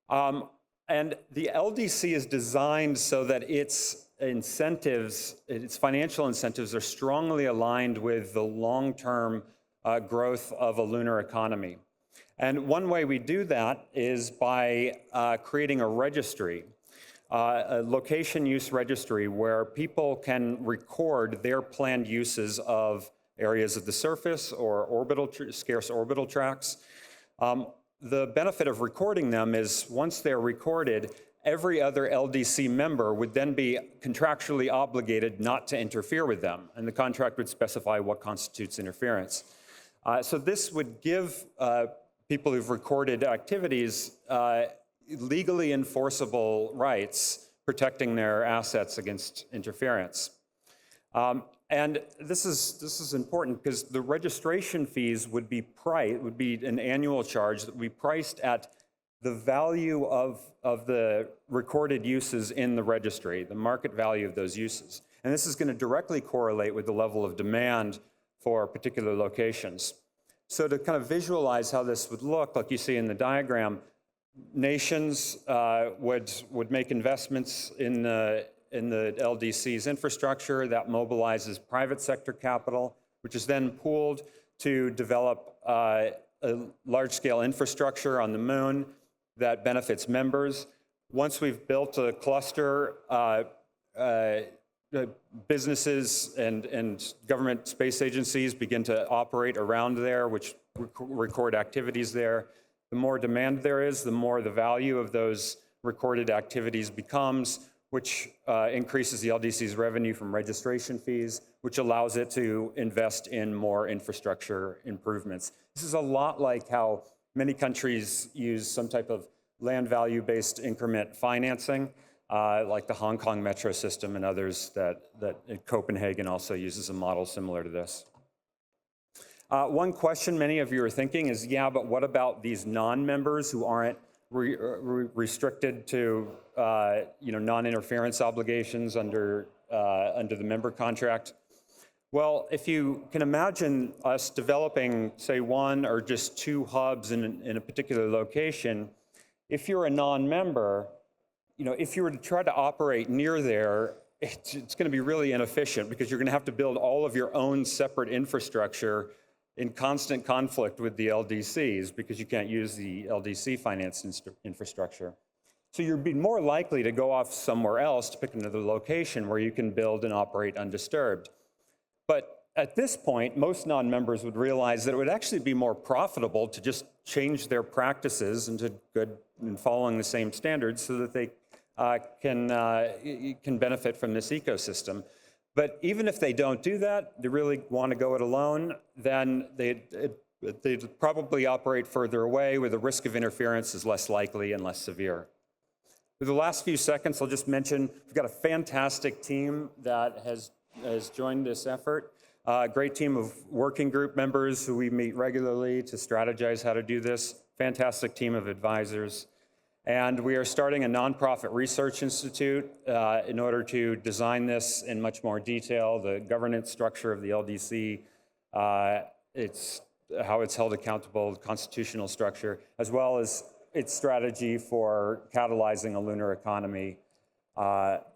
And the LDC is designed so that its incentives, its financial incentives, are strongly aligned with the long-term growth of a lunar economy. And one way we do that is by creating a registry. A location use registry where people can record their planned uses of areas of the surface or scarce orbital tracts. The benefit of recording them is once they're recorded, every other LDC member would then be contractually obligated not to interfere with them, and the contract would specify what constitutes interference. So this would give people who've recorded activities legally enforceable rights protecting their assets against interference. And this is important because the registration fees would be an annual charge that would be priced at the value of the recorded uses in the registry, the market value of those uses. And this is going to directly correlate with the level of demand for particular locations. So to kind of visualize how this would look, like you see in the diagram, nations would make investments in the LDC's infrastructure that mobilizes private sector capital, which is then pooled to develop a large-scale infrastructure on the moon that benefits members. Once we've built a cluster, businesses and government space agencies begin to operate around there, which record activities there. The more demand there is, the more the value of those recorded activities becomes, which increases the LDC's revenue from registration fees, which allows it to invest in more infrastructure improvements. This is a lot like how many countries use some type of land value-based increment financing, like the Hong Kong metro system and others that Copenhagen also uses a model similar to this. One question many of you are thinking is, yeah, but what about these non-members who aren't restricted to non-interference obligations under the member contract? Well, if you can imagine us developing, say, one or just two hubs in a particular location, if you're a non-member, if you were to try to operate near there, it's going to be really inefficient because you're going to have to build all of your own separate infrastructure in constant conflict with the LDCs because you can't use the LDC financed infrastructure. So you'd be more likely to go off somewhere else to pick another location where you can build and operate undisturbed. But at this point, most non-members would realize that it would actually be more profitable to just change their practices into good and following the same standards so that they can benefit from this ecosystem. But even if they don't do that, they really want to go it alone, then they'd probably operate further away where the risk of interference is less likely and less severe. For the last few seconds, I'll just mention we've got a fantastic team that has joined this effort. A great team of working group members who we meet regularly to strategize how to do this. Fantastic team of advisors. And we are starting a nonprofit research institute in order to design this in much more detail, the governance structure of the LDC, how it's held accountable, the constitutional structure, as well as its strategy for catalyzing a lunar economy.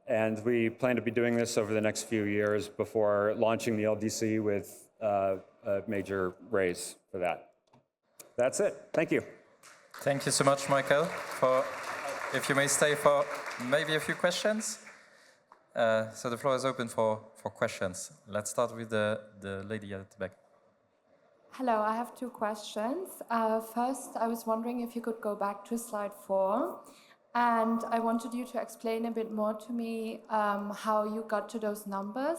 And we plan to be doing this over the next few years before launching the LDC with a major raise for that. That's it. Thank you. Thank you so much, Michael. If you may stay for maybe a few questions. So the floor is open for questions. Let's start with the lady at the back. Hello, I have 2 questions. First, I was wondering if you could go back to slide 4. And I wanted you to explain a bit more to me how you got to those numbers,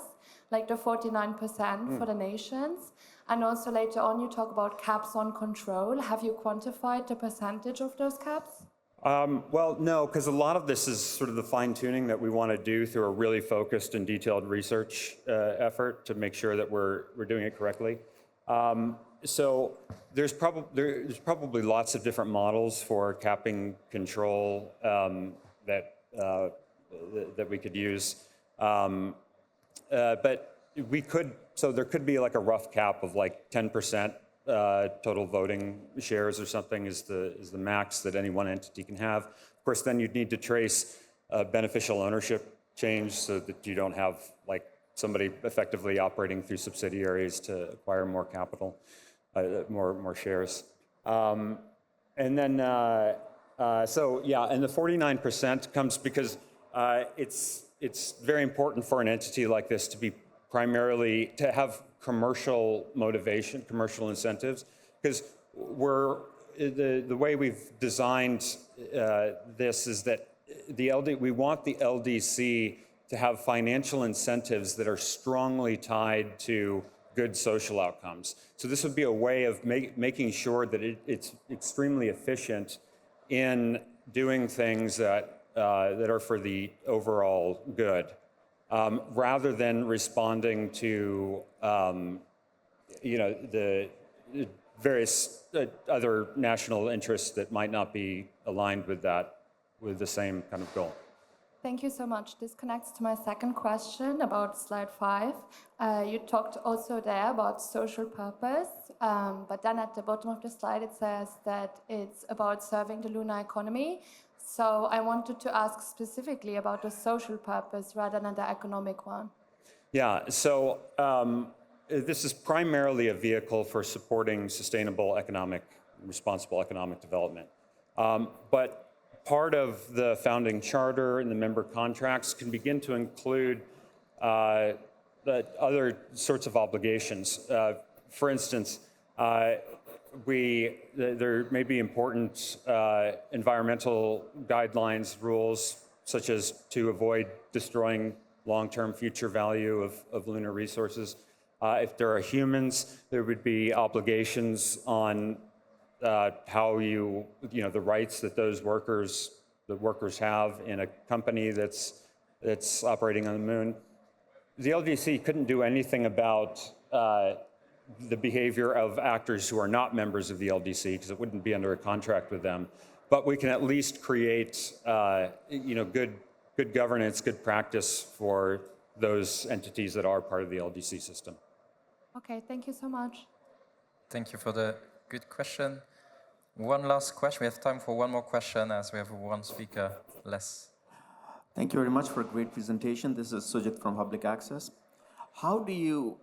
like the 49% for the nations. And also later on, you talk about caps on control. Have you quantified the percentage of those caps? Well, no, because a lot of this is sort of the fine tuning that we want to do through a really focused and detailed research effort to make sure that we're doing it correctly. So there's probably lots of different models for capping control that we could use, but so there could be like a rough cap of like 10% total voting shares or something is the max that any one entity can have. Of course, then you'd need to trace beneficial ownership change so that you don't have like somebody effectively operating through subsidiaries to acquire more capital. More shares. And then, so yeah, and the 49% comes because it's very important for an entity like this to be primarily, to have commercial motivation, commercial incentives, because the way we've designed this is that we want the LDC to have financial incentives that are strongly tied to good social outcomes. So this would be a way of making sure that it's extremely efficient in doing things that are for the overall good, rather than responding to the various other national interests that might not be aligned with the same kind of goal. Thank you so much. This connects to my second question about slide 5. You talked also there about social purpose, but then at the bottom of the slide it says that it's about serving the lunar economy. So I wanted to ask specifically about the social purpose rather than the economic one. Yeah, so this is primarily a vehicle for supporting sustainable responsible economic development. But part of the founding charter and the member contracts can begin to include other sorts of obligations. For instance, there may be important environmental guidelines, rules, such as to avoid destroying long-term future value of lunar resources. If there are humans, there would be obligations on how the rights that the workers have in a company that's operating on the moon. The LDC couldn't do anything about the behavior of actors who are not members of the LDC because it wouldn't be under a contract with them. But we can at least create, good governance, good practice for those entities that are part of the LDC system. Okay, thank you so much. Thank you for the good question. One last question. We have time for one more question as we have one speaker less. Thank you very much for a great presentation. This is Sujit from Public Access. How do you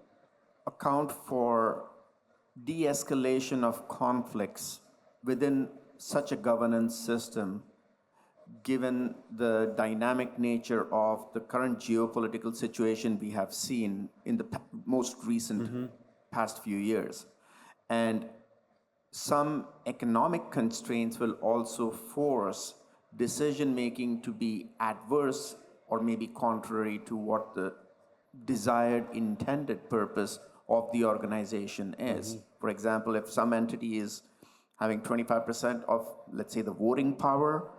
account for de-escalation of conflicts within such a governance system given the dynamic nature of the current geopolitical situation we have seen in the most recent past few years. And some economic constraints will also force decision-making to be adverse or maybe contrary to what the desired intended purpose of the organization is. For example, if some entity is having 25% of, let's say, the voting power,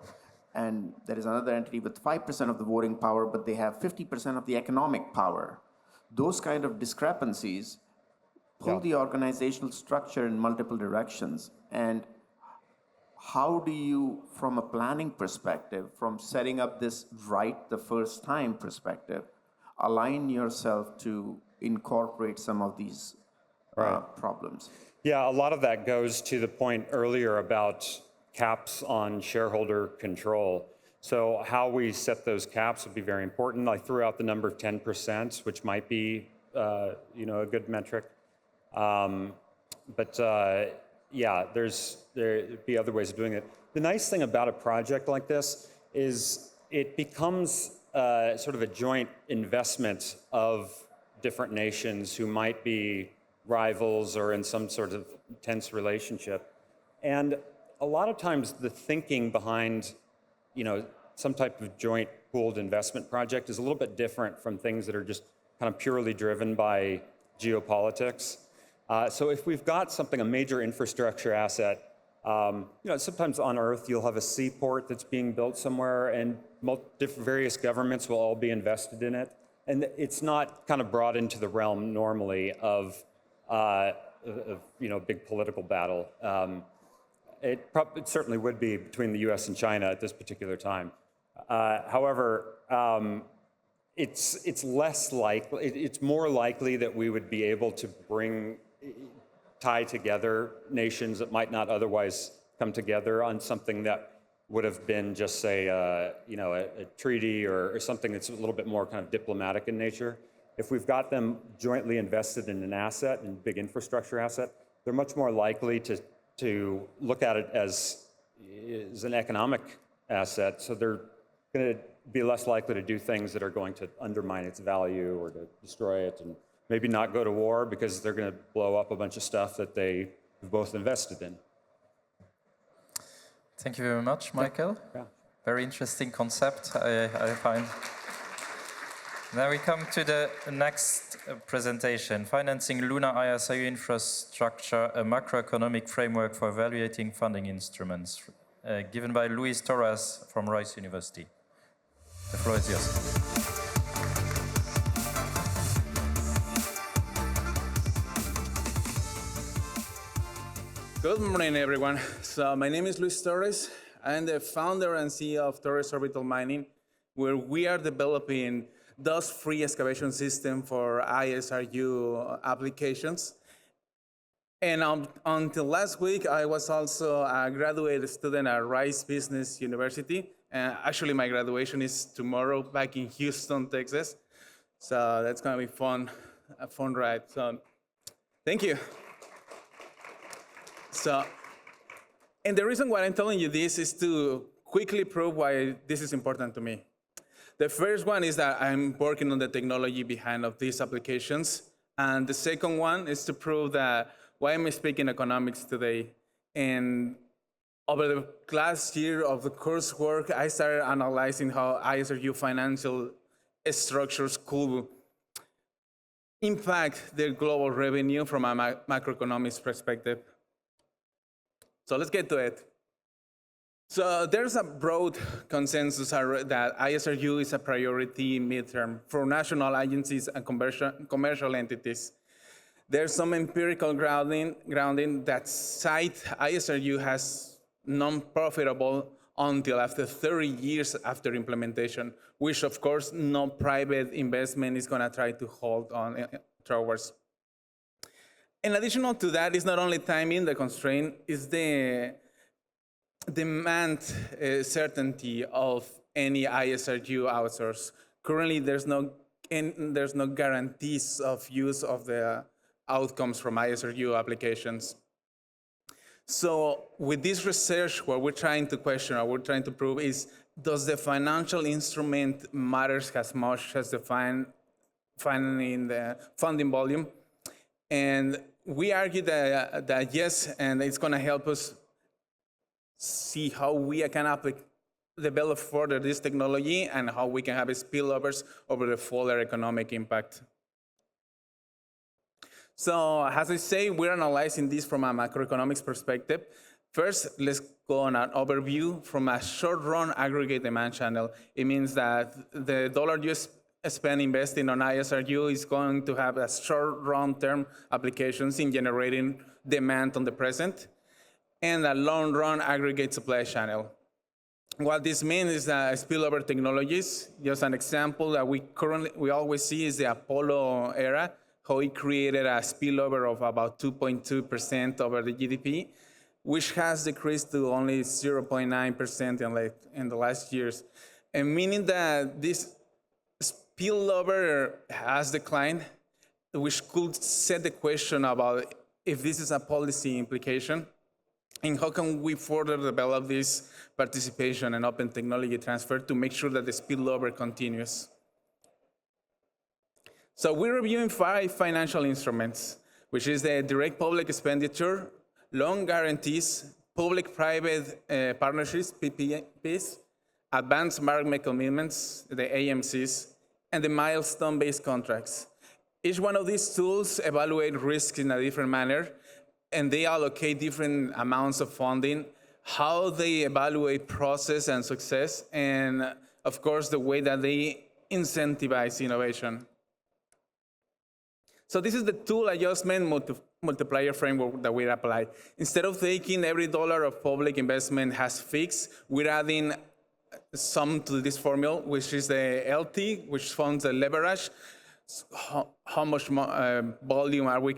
and there is another entity with 5% of the voting power, but they have 50% of the economic power, those kind of discrepancies pull the organizational structure in multiple directions. And how do you, from a planning perspective, from setting up this right the first time perspective, align yourself to incorporate some of these problems? Yeah, a lot of that goes to the point earlier about caps on shareholder control. So how we set those caps would be very important. I threw out the number of 10%, which might be, a good metric. Yeah, there'd be other ways of doing it. The nice thing about a project like this is it becomes sort of a joint investment of different nations who might be rivals or in some sort of tense relationship. And a lot of times the thinking behind, some type of joint pooled investment project is a little bit different from things that are just kind of purely driven by geopolitics. So if we've got something, a major infrastructure asset, sometimes on Earth you'll have a seaport that's being built somewhere, and various governments will all be invested in it. And it's not kind of brought into the realm normally of big political battle. It certainly would be between the U.S. and China at this particular time. However, it's less likely. It's more likely that we would be able to tie together nations that might not otherwise come together on something that would have been just, say, a treaty or something that's a little bit more kind of diplomatic in nature. If we've got them jointly invested in an asset, in a big infrastructure asset, they're much more likely to look at it as an economic asset. So they're going to be less likely to do things that are going to undermine its value or to destroy it, and maybe not go to war because they're going to blow up a bunch of stuff that they have both invested in. Thank you very much, Michael. Yeah. Very interesting concept, I find. Now we come to the next presentation, Financing Lunar ISRU Infrastructure, a macroeconomic framework for evaluating funding instruments, given by Luis Torres from Rice University. The floor is yours. Good morning, everyone. So my name is Luis Torres. I'm the founder and CEO of Torres Orbital Mining, where we are developing dust-free excavation system for ISRU applications. And until last week, I was also a graduate student at Rice Business University. Actually, my graduation is tomorrow back in Houston, Texas. So that's going to be fun, a fun ride. So thank you. So, and the reason why I'm telling you this is to quickly prove why this is important to me. The first one is that I'm working on the technology behind of these applications. And the second one is to prove that why I'm speaking economics today. And over the last year of the coursework, I started analyzing how ISRU financial structures could impact their global revenue from a macroeconomics perspective. So let's get to it. So there's a broad consensus that ISRU is a priority midterm for national agencies and commercial entities. There's some empirical grounding that cite ISRU has non-profitable until after 30 years after implementation, which of course no private investment is going to try to hold on towards. In addition to that, it's not only timing the constraint, it's the demand certainty of any ISRU outsource. Currently, there's no guarantees of use of the outcomes from ISRU applications. So with this research, what we're trying to question or we're trying to prove is does the financial instrument matters as much as the finding the funding volume? And we argue that yes, and it's going to help us see how we can develop further this technology and how we can have spillovers over the fuller economic impact. So as I say, we're analyzing this from a macroeconomics perspective. First, let's go on an overview from a short-run aggregate demand channel. It means that the dollar you spend investing on ISRU is going to have a short-run term applications in generating demand on the present, and a long-run aggregate supply channel. What this means is that spillover technologies, just an example that we always see is the Apollo era, how it created a spillover of about 2.2% over the GDP, which has decreased to only 0.9% in the last years. And meaning that this spillover has declined, which could set the question about if this is a policy implication, and how can we further develop this participation and open technology transfer to make sure that the spillover continues. So we're reviewing 5 financial instruments, which is the direct public expenditure, loan guarantees, public-private partnerships, PPPs, advanced market commitments, the AMCs, and the milestone-based contracts. Each one of these tools evaluate risk in a different manner, and they allocate different amounts of funding, how they evaluate process and success, and of course, the way that they incentivize innovation. So this is the tool adjustment multiplier framework that we apply. Instead of taking every dollar of public investment as fixed, we're adding some to this formula, which is the LT, which funds the leverage. How much volume are we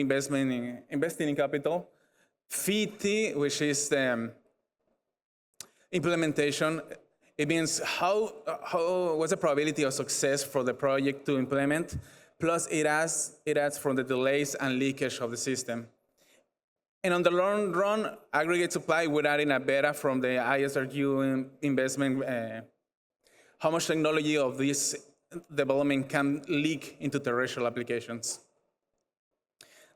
investing in capital? Fee T, which is the implementation. It means what's the probability of success for the project to implement? Plus it adds from the delays and leakage of the system. And on the long run, aggregate supply, we're adding a beta from the ISRU investment, how much technology of this development can leak into terrestrial applications.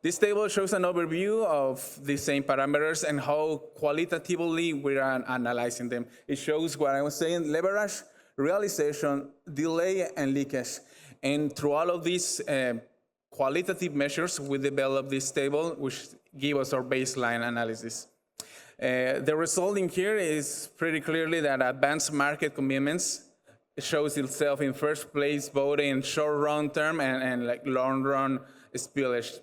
This table shows an overview of the same parameters and how qualitatively we are analyzing them. It shows what I was saying, leverage, realization, delay, and leakage. And through all of these qualitative measures, we developed this table, which give us our baseline analysis. The result in here is pretty clearly that advanced market commitments shows itself in first place, both in short-run term and like long-run spillage.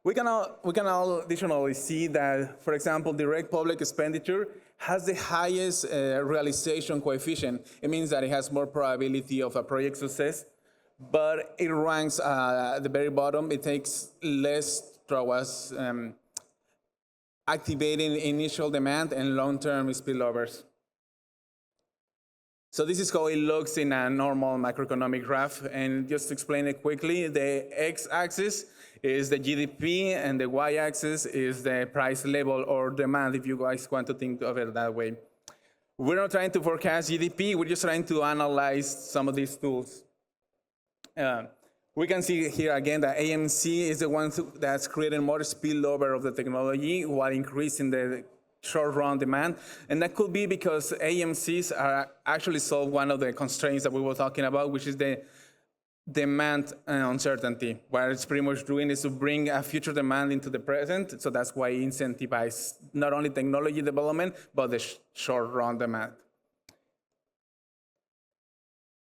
We can all additionally see that, for example, direct public expenditure has the highest realization coefficient. It means that it has more probability of a project success, but it ranks at the very bottom. It takes less towards activating initial demand and long-term spillovers. So this is how it looks in a normal macroeconomic graph. And just to explain it quickly, the x-axis is the GDP and the y-axis is the price level or demand, if you guys want to think of it that way. We're not trying to forecast GDP, we're just trying to analyze some of these tools. We can see here again that AMC is the one that's creating more spillover of the technology while increasing the short-run demand. And that could be because AMCs are actually solve one of the constraints that we were talking about, which is the demand uncertainty. What it's pretty much doing is to bring a future demand into the present. So that's why it incentivizes not only technology development, but the short-run demand.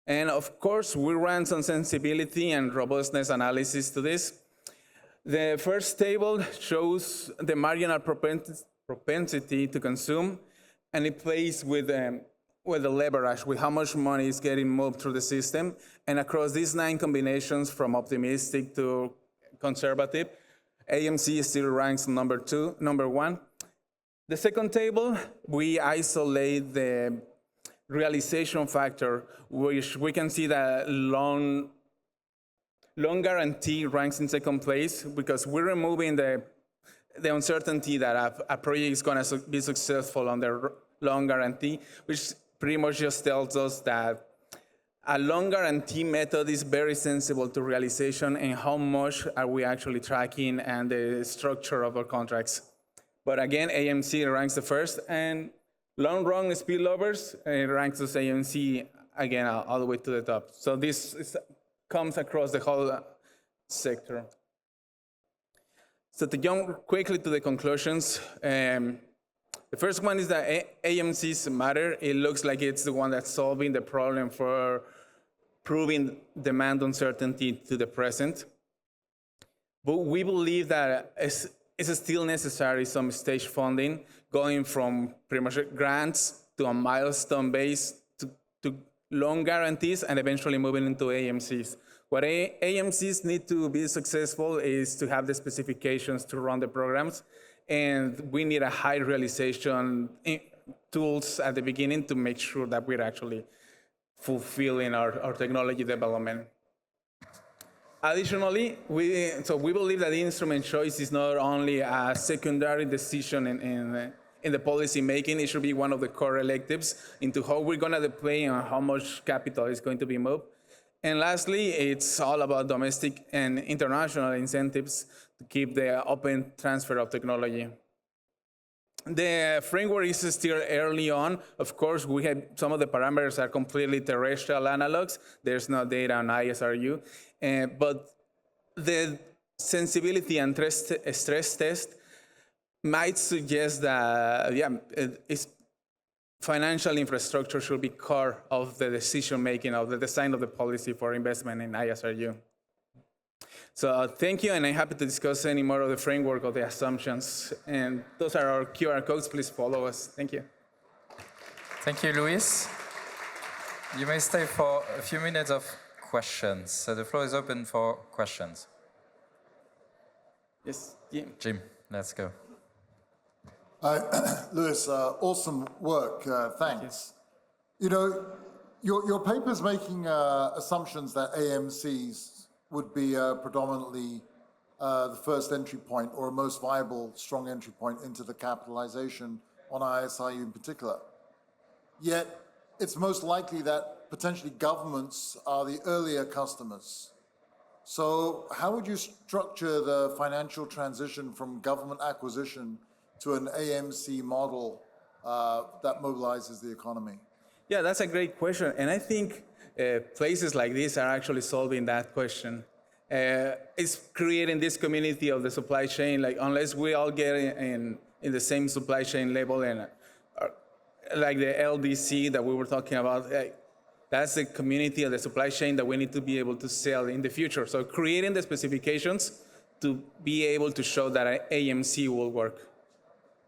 And of course, we ran some sensibility and robustness analysis to this. The first table shows the marginal propensity to consume, and it plays with the leverage, with how much money is getting moved through the system. And across these 9 combinations, from optimistic to conservative, AMC still ranks number 1. The second table, we isolate the realization factor, which we can see that long guarantee ranks in second place because we're removing the uncertainty that a project is going to be successful on the long guarantee, which pretty much just tells us that a long guarantee method is very sensible to realization and how much are we actually tracking and the structure of our contracts. But again, AMC ranks the first, and long run spillovers ranks as AMC again all the way to the top. So comes across the whole sector. So to jump quickly to the conclusions, the first one is that AMCs matter. It looks like it's the one that's solving the problem for proving demand uncertainty to the present. But we believe that it's still necessary some stage funding, going from pretty much grants to a milestone base to long guarantees and eventually moving into AMCs. What AMCs need to be successful is to have the specifications to run the programs, and we need a high realization tools at the beginning to make sure that we're actually fulfilling our technology development. Additionally, we believe that the instrument choice is not only a secondary decision in the policy making, it should be one of the core electives into how we're going to deploy and how much capital is going to be moved. And lastly, it's all about domestic and international incentives to keep the open transfer of technology. The framework is still early on. Of course, we have some of the parameters are completely terrestrial analogs. There's no data on ISRU. But the sensibility and stress test might suggest that, financial infrastructure should be core of the decision-making of the design of the policy for investment in ISRU. So thank you, and I'm happy to discuss any more of the framework of the assumptions. And those are our QR codes. Please follow us. Thank you. Thank you, Luis. You may stay for a few minutes of questions. So the floor is open for questions. Yes, Jim, let's go. Luis, awesome work. Thanks. You know, your paper's making assumptions that AMCs would be predominantly the first entry point or a most viable, strong entry point into the capitalization on ISRU in particular. Yet, it's most likely that potentially governments are the earlier customers. So how would you structure the financial transition from government acquisition to an AMC model that mobilizes the economy? Yeah, that's a great question. And I think places like this are actually solving that question. It's creating this community of the supply chain. Like, unless we all get in the same supply chain level, and like the LDC that we were talking about, that's the community of the supply chain that we need to be able to sell in the future. So creating the specifications to be able to show that AMC will work.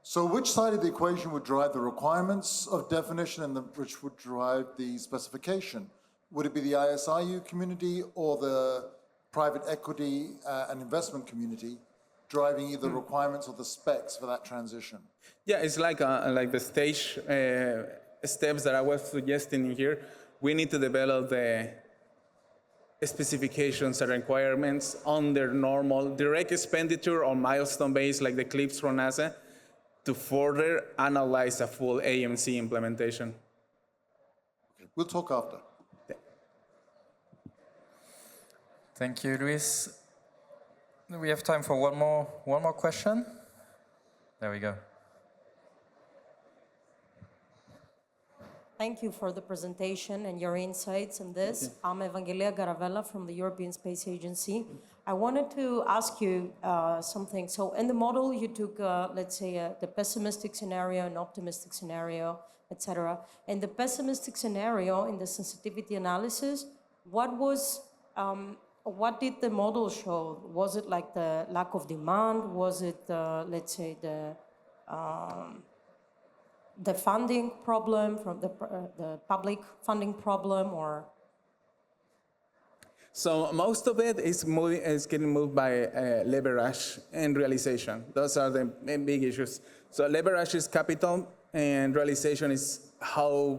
So which side of the equation would drive the requirements of definition and which would drive the specification? Would it be the ISRU community or the private equity and investment community driving either requirements or the specs for that transition? Yeah, it's like the stage steps that I was suggesting here. We need to develop the specifications and requirements on their normal direct expenditure or milestone base, like the clips from NASA, to further analyze a full AMC implementation. Okay, we'll talk after. Thank you, Luis. We have time for one more question. There we go. Thank you for the presentation and your insights on this. I'm Evangelia Garavella from the European Space Agency. I wanted to ask you something. So in the model, you took, let's say, the pessimistic scenario and optimistic scenario, etc. In the pessimistic scenario, in the sensitivity analysis, what did the model show? Was it like the lack of demand? Was it, let's say, the funding problem, from the public funding problem, or? So most of it is getting moved by leverage and realization. Those are the big issues. So leverage is capital, and realization is how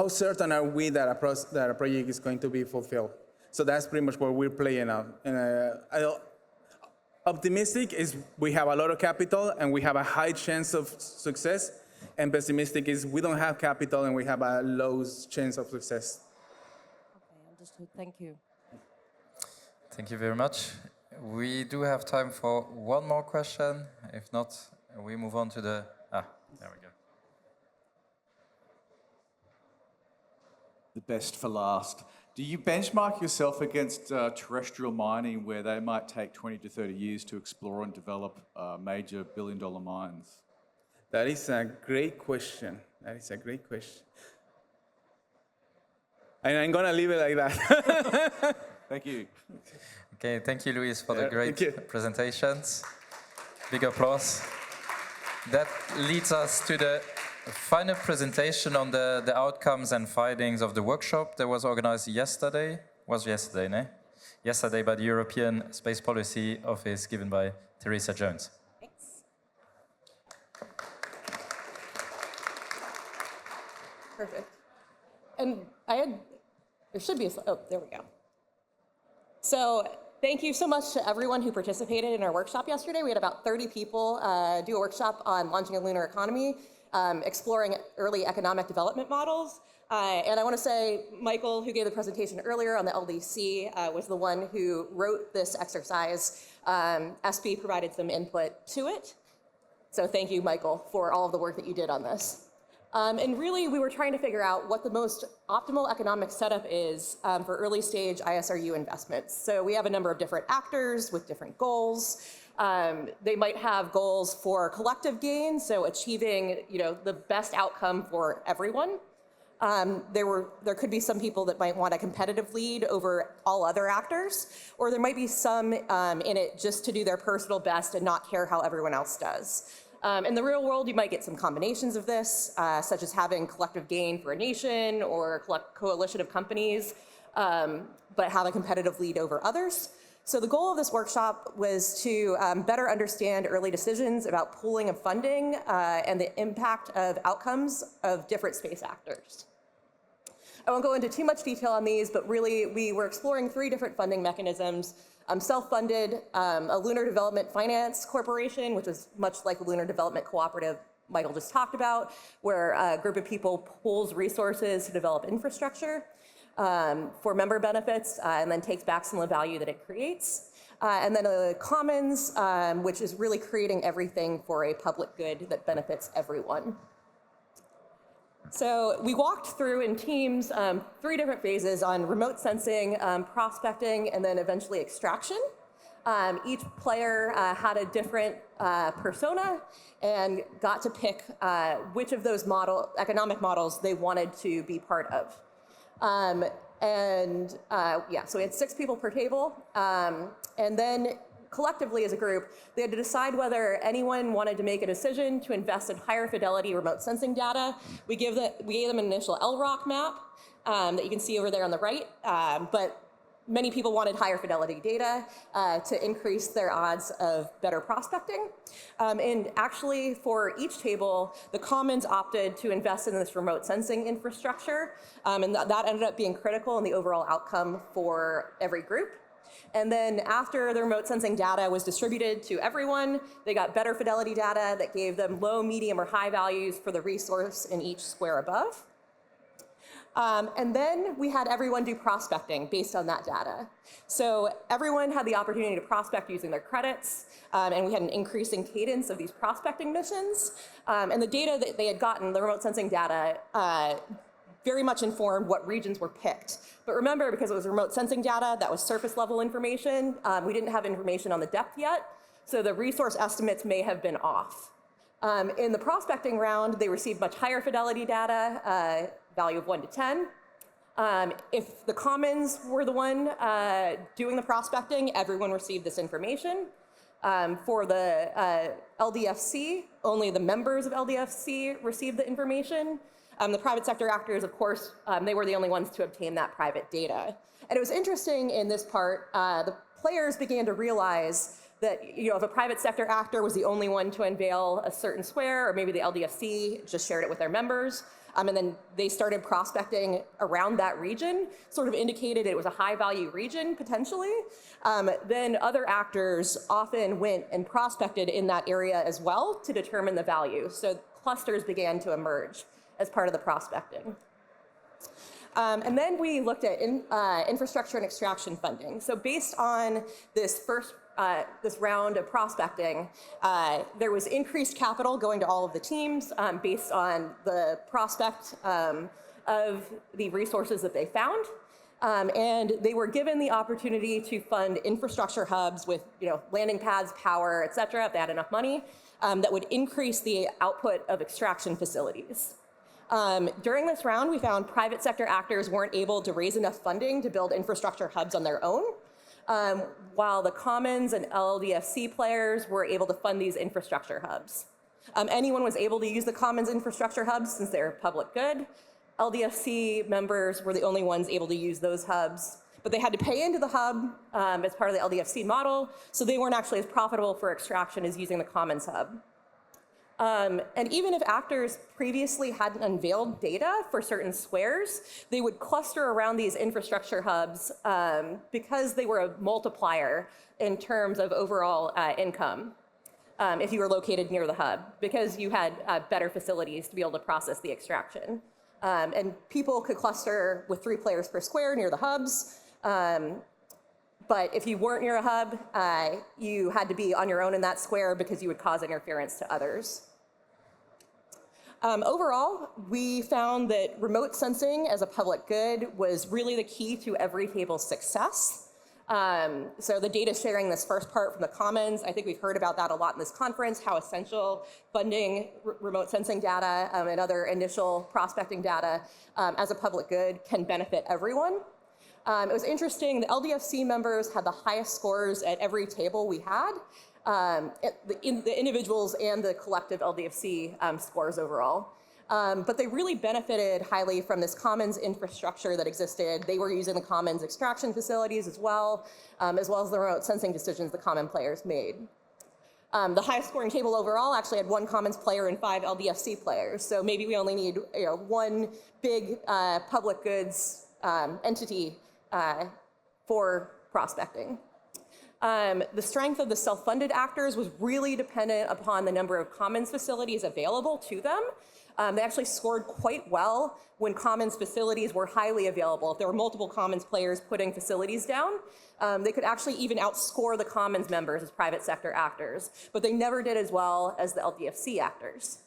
certain are we that a project is going to be fulfilled. So that's pretty much where we're playing out. Optimistic is we have a lot of capital and we have a high chance of success. And pessimistic is we don't have capital and we have a low chance of success. Okay, understood. Thank you. Thank you very much. We do have time for one more question. If not, we move on to the... there we go. The best for last. Do you benchmark yourself against terrestrial mining where they might take 20 to 30 years to explore and develop major billion-dollar mines? That is a great question. That is a great question. And I'm going to leave it like that. Thank you. Okay, thank you, Luis, for the great you. presentations. Big applause. That leads us to the final presentation on the outcomes and findings of the workshop that was organized yesterday. Yesterday by the European Space Policy Office, given by Therese Jones. Thanks. Perfect. And there should be there we go. So thank you so much to everyone who participated in our workshop yesterday. We had about 30 people do a workshop on launching a lunar economy, exploring early economic development models. And I want to say, Michael, who gave the presentation earlier on the LDC, was the one who wrote this exercise. SB provided some input to it. So thank you, Michael, for all of the work that you did on this. And really, we were trying to figure out what the most optimal economic setup is for early stage ISRU investments. So we have a number of different actors with different goals. They might have goals for collective gain, so achieving the best outcome for everyone. There could be some people that might want a competitive lead over all other actors, or there might be some in it just to do their personal best and not care how everyone else does. In the real world, you might get some combinations of this, such as having collective gain for a nation or a coalition of companies, but have a competitive lead over others. So the goal of this workshop was to better understand early decisions about pooling of funding and the impact of outcomes of different space actors. I won't go into too much detail on these, but really we were exploring 3 different funding mechanisms. Self-funded, a Lunar Development Finance Corporation, which is much like the Lunar Development Cooperative Michael just talked about, where a group of people pools resources to develop infrastructure for member benefits and then takes back some of the value that it creates. And then a commons, which is really creating everything for a public good that benefits everyone. So we walked through in teams 3 different phases on remote sensing, prospecting, and then eventually extraction. Each player had a different persona and got to pick which of those economic models they wanted to be part of. So we had 6 people per table. And then collectively as a group, they had to decide whether anyone wanted to make a decision to invest in higher fidelity remote sensing data. We gave them an initial LROC map that you can see over there on the right, but many people wanted higher fidelity data to increase their odds of better prospecting. And actually for each table, the commons opted to invest in this remote sensing infrastructure, and that ended up being critical in the overall outcome for every group. And then after the remote sensing data was distributed to everyone, they got better fidelity data that gave them low, medium, or high values for the resource in each square above. And then we had everyone do prospecting based on that data. So everyone had the opportunity to prospect using their credits, and we had an increasing cadence of these prospecting missions. And the data that they had gotten, the remote sensing data, very much informed what regions were picked. But remember, because it was remote sensing data, that was surface level information. We didn't have information on the depth yet, so the resource estimates may have been off. In the prospecting round, they received much higher fidelity data, value of 1 to 10. If the commons were the one doing the prospecting, everyone received this information. For the LDFC, only the members of LDFC received the information. The private sector actors, of course, they were the only ones to obtain that private data. And it was interesting in this part, the players began to realize that, if a private sector actor was the only one to unveil a certain square, or maybe the LDFC just shared it with their members, and then they started prospecting around that region, sort of indicated it was a high-value region, potentially, then other actors often went and prospected in that area as well to determine the value. So clusters began to emerge as part of the prospecting. And then we looked at infrastructure and extraction funding. So based on this this round of prospecting, there was increased capital going to all of the teams based on the prospect of the resources that they found. And they were given the opportunity to fund infrastructure hubs with landing pads, power, et cetera, if they had enough money, that would increase the output of extraction facilities. During this round, we found private sector actors weren't able to raise enough funding to build infrastructure hubs on their own, while the Commons and LDFC players were able to fund these infrastructure hubs. Anyone was able to use the Commons infrastructure hubs since they're public good. LDFC members were the only ones able to use those hubs, but they had to pay into the hub as part of the LDFC model, so they weren't actually as profitable for extraction as using the Commons hub. And even if actors previously hadn't unveiled data for certain squares, they would cluster around these infrastructure hubs because they were a multiplier in terms of overall income if you were located near the hub, because you had better facilities to be able to process the extraction. And people could cluster with 3 players per square near the hubs. But if you weren't near a hub, you had to be on your own in that square because you would cause interference to others. Overall, we found that remote sensing as a public good was really the key to every table's success. So the data sharing, this first part from the Commons, I think we've heard about that a lot in this conference, how essential funding remote sensing data and other initial prospecting data as a public good can benefit everyone. It was interesting, the LDFC members had the highest scores at every table we had, the individuals and the collective LDFC scores overall. But they really benefited highly from this Commons infrastructure that existed. They were using the Commons extraction facilities as well as the remote sensing decisions the Common players made. The highest scoring table overall actually had 1 Commons player and 5 LDFC players. So maybe we only need one big public goods entity for prospecting. The strength of the self-funded actors was really dependent upon the number of Commons facilities available to them. They actually scored quite well when Commons facilities were highly available. If there were multiple Commons players putting facilities down, they could actually even outscore the Commons members as private sector actors, but they never did as well as the LDFC actors.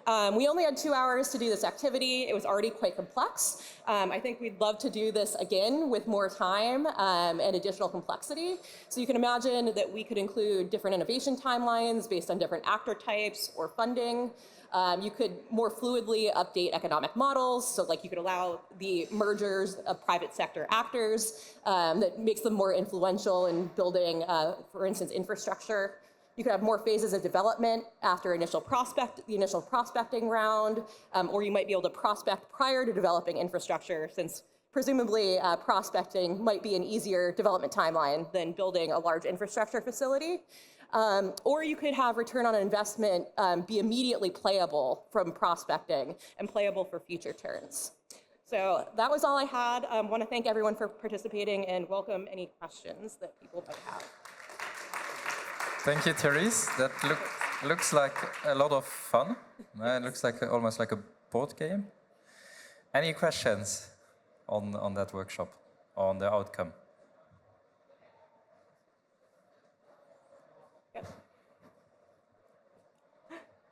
We only had 2 hours to do this activity. It was already quite complex. I think we'd love to do this again with more time and additional complexity. So you can imagine that we could include different innovation timelines based on different actor types or funding. You could more fluidly update economic models. So like you could allow the mergers of private sector actors that makes them more influential in building, for instance, infrastructure. You could have more phases of development after the initial prospecting round, or you might be able to prospect prior to developing infrastructure, since presumably prospecting might be an easier development timeline than building a large infrastructure facility. Or you could have return on investment be immediately playable from prospecting and playable for future turns. So that was all I had. I want to thank everyone for participating and welcome any questions that people might have. Thank you, Therese. That looks like a lot of fun. It looks like almost like a board game. Any questions on that workshop, on the outcome?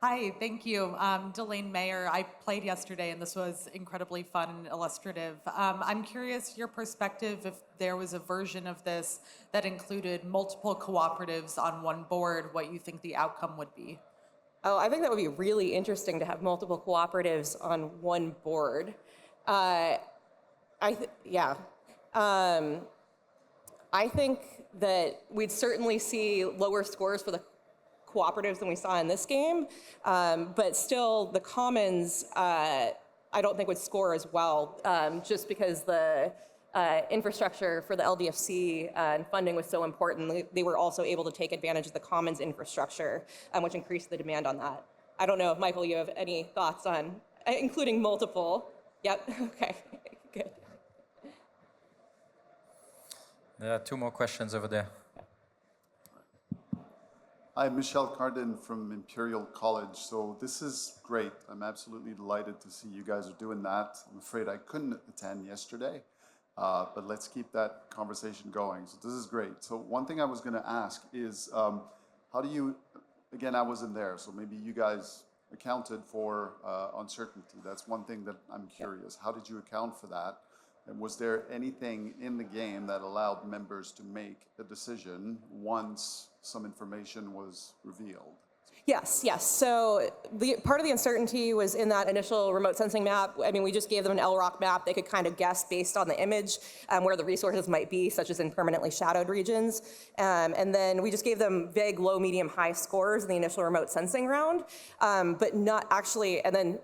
Hi, thank you. Delane Mayer. I played yesterday, and this was incredibly fun and illustrative. I'm curious your perspective if there was a version of this that included multiple cooperatives on one board, what you think the outcome would be. Oh, I think that would be really interesting to have multiple cooperatives on one board. I think that we'd certainly see lower scores for the cooperatives than we saw in this game, but still the Commons I don't think would score as well, just because the infrastructure for the LDFC and funding was so important, they were also able to take advantage of the commons infrastructure, which increased the demand on that. I don't know if, Michael, you have any thoughts on, including multiple. Yep, okay, good. There are 2 more questions over there. I'm Michelle Cardin from Imperial College. So this is great. I'm absolutely delighted to see you guys are doing that. I'm afraid I couldn't attend yesterday, but let's keep that conversation going. So this is great. So one thing I was going to ask is, how do you, again, I wasn't there, so maybe you guys accounted for uncertainty. That's one thing that I'm curious. How did you account for that? And was there anything in the game that allowed members to make a decision once some information was revealed? Yes. So part of the uncertainty was in that initial remote sensing map. I mean, we just gave them an LROC map. They could kind of guess based on the image where the resources might be, such as in permanently shadowed regions. And then we just gave them vague low, medium, high scores in the initial remote sensing round, but not actually. And then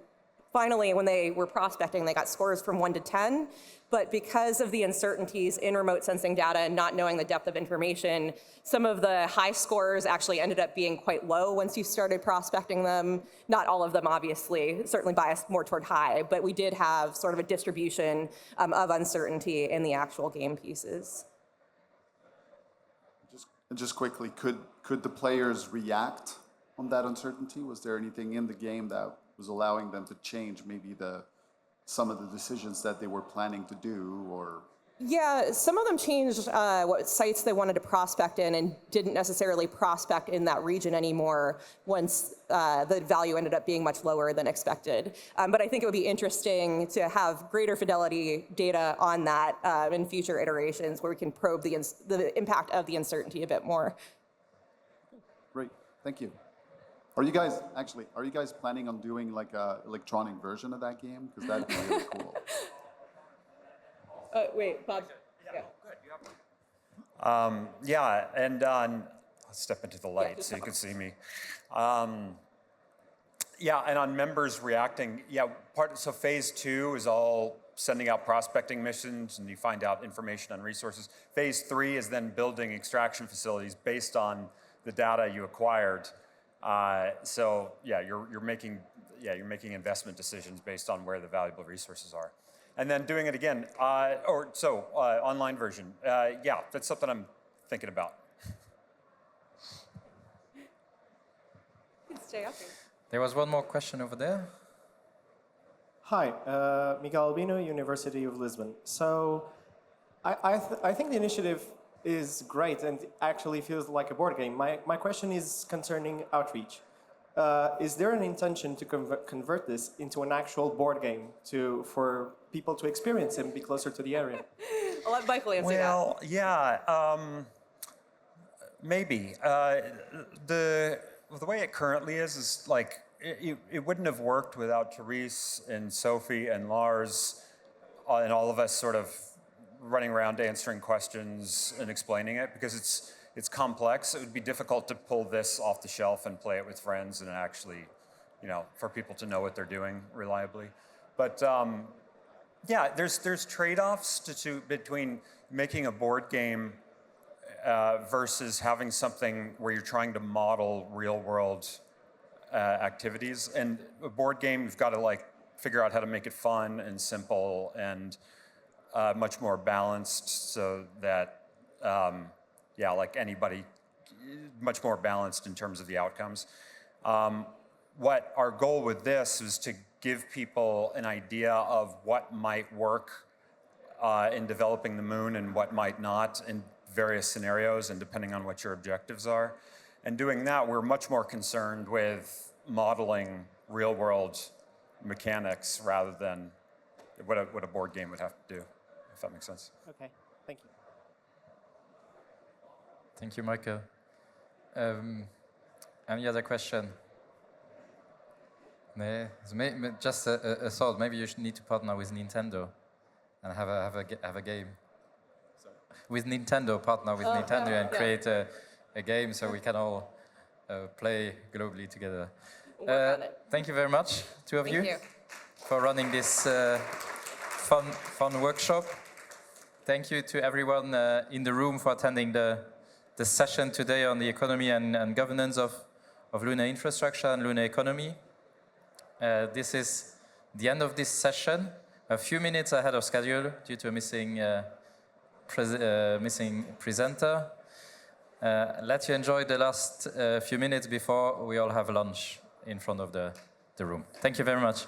finally, when they were prospecting, they got scores from 1 to 10. But because of the uncertainties in remote sensing data and not knowing the depth of information, some of the high scores actually ended up being quite low once you started prospecting them. Not all of them, obviously, certainly biased more toward high, but we did have sort of a distribution of uncertainty in the actual game pieces. Just quickly, could the players react on that uncertainty? Was there anything in the game that was allowing them to change maybe some of the decisions that they were planning to do, or? Yeah, some of them changed what sites they wanted to prospect in and didn't necessarily prospect in that region anymore once the value ended up being much lower than expected. But I think it would be interesting to have greater fidelity data on that in future iterations where we can probe the impact of the uncertainty a bit more. Great, thank you. Are you guys planning on doing like a electronic version of that game? Because that'd be really cool. Wait, Bob. Yeah, and I'll step into the light so you can see me. Yeah, and on members reacting, so phase 2 is all sending out prospecting missions and you find out information on resources. Phase 3 is then building extraction facilities based on the data you acquired. So yeah, you're making investment decisions based on where the valuable resources are, and then doing it again. Online version. Yeah, that's something I'm thinking about. You can stay up here. There was one more question over there. Hi, Miguel Albino, University of Lisbon. So I think the initiative is great and actually feels like a board game. My question is concerning outreach. Is there an intention to convert this into an actual board game for people to experience and be closer to the area? I'll let Michael answer that. Well, yeah, maybe. The way it currently is like, it wouldn't have worked without Therese and Sophie and Lars and all of us sort of running around answering questions and explaining it, because it's complex. It would be difficult to pull this off the shelf and play it with friends and actually, for people to know what they're doing reliably. But yeah, there's trade-offs between making a board game versus having something where you're trying to model real-world activities. And a board game, you've got to figure out how to make it fun and simple and much more balanced, so that like anybody, much more balanced in terms of the outcomes. What our goal with this is to give people an idea of what might work in developing the moon and what might not in various scenarios and depending on what your objectives are. And doing that, we're much more concerned with modeling real-world mechanics rather than what a board game would have to do, if that makes sense. Okay, thank you. Thank you, Michael. Any other question? No, just a thought. Maybe you should need to partner with Nintendo and have a game. Sorry. With Nintendo, partner with Nintendo and create a game so we can all play globally together. Thank you very much, two of you, for running this fun workshop. Thank you to everyone in the room for attending the session today on the economy and governance of lunar infrastructure and lunar economy. This is the end of this session, a few minutes ahead of schedule due to a missing presenter. Let you enjoy the last few minutes before we all have lunch in front of the room. Thank you very much.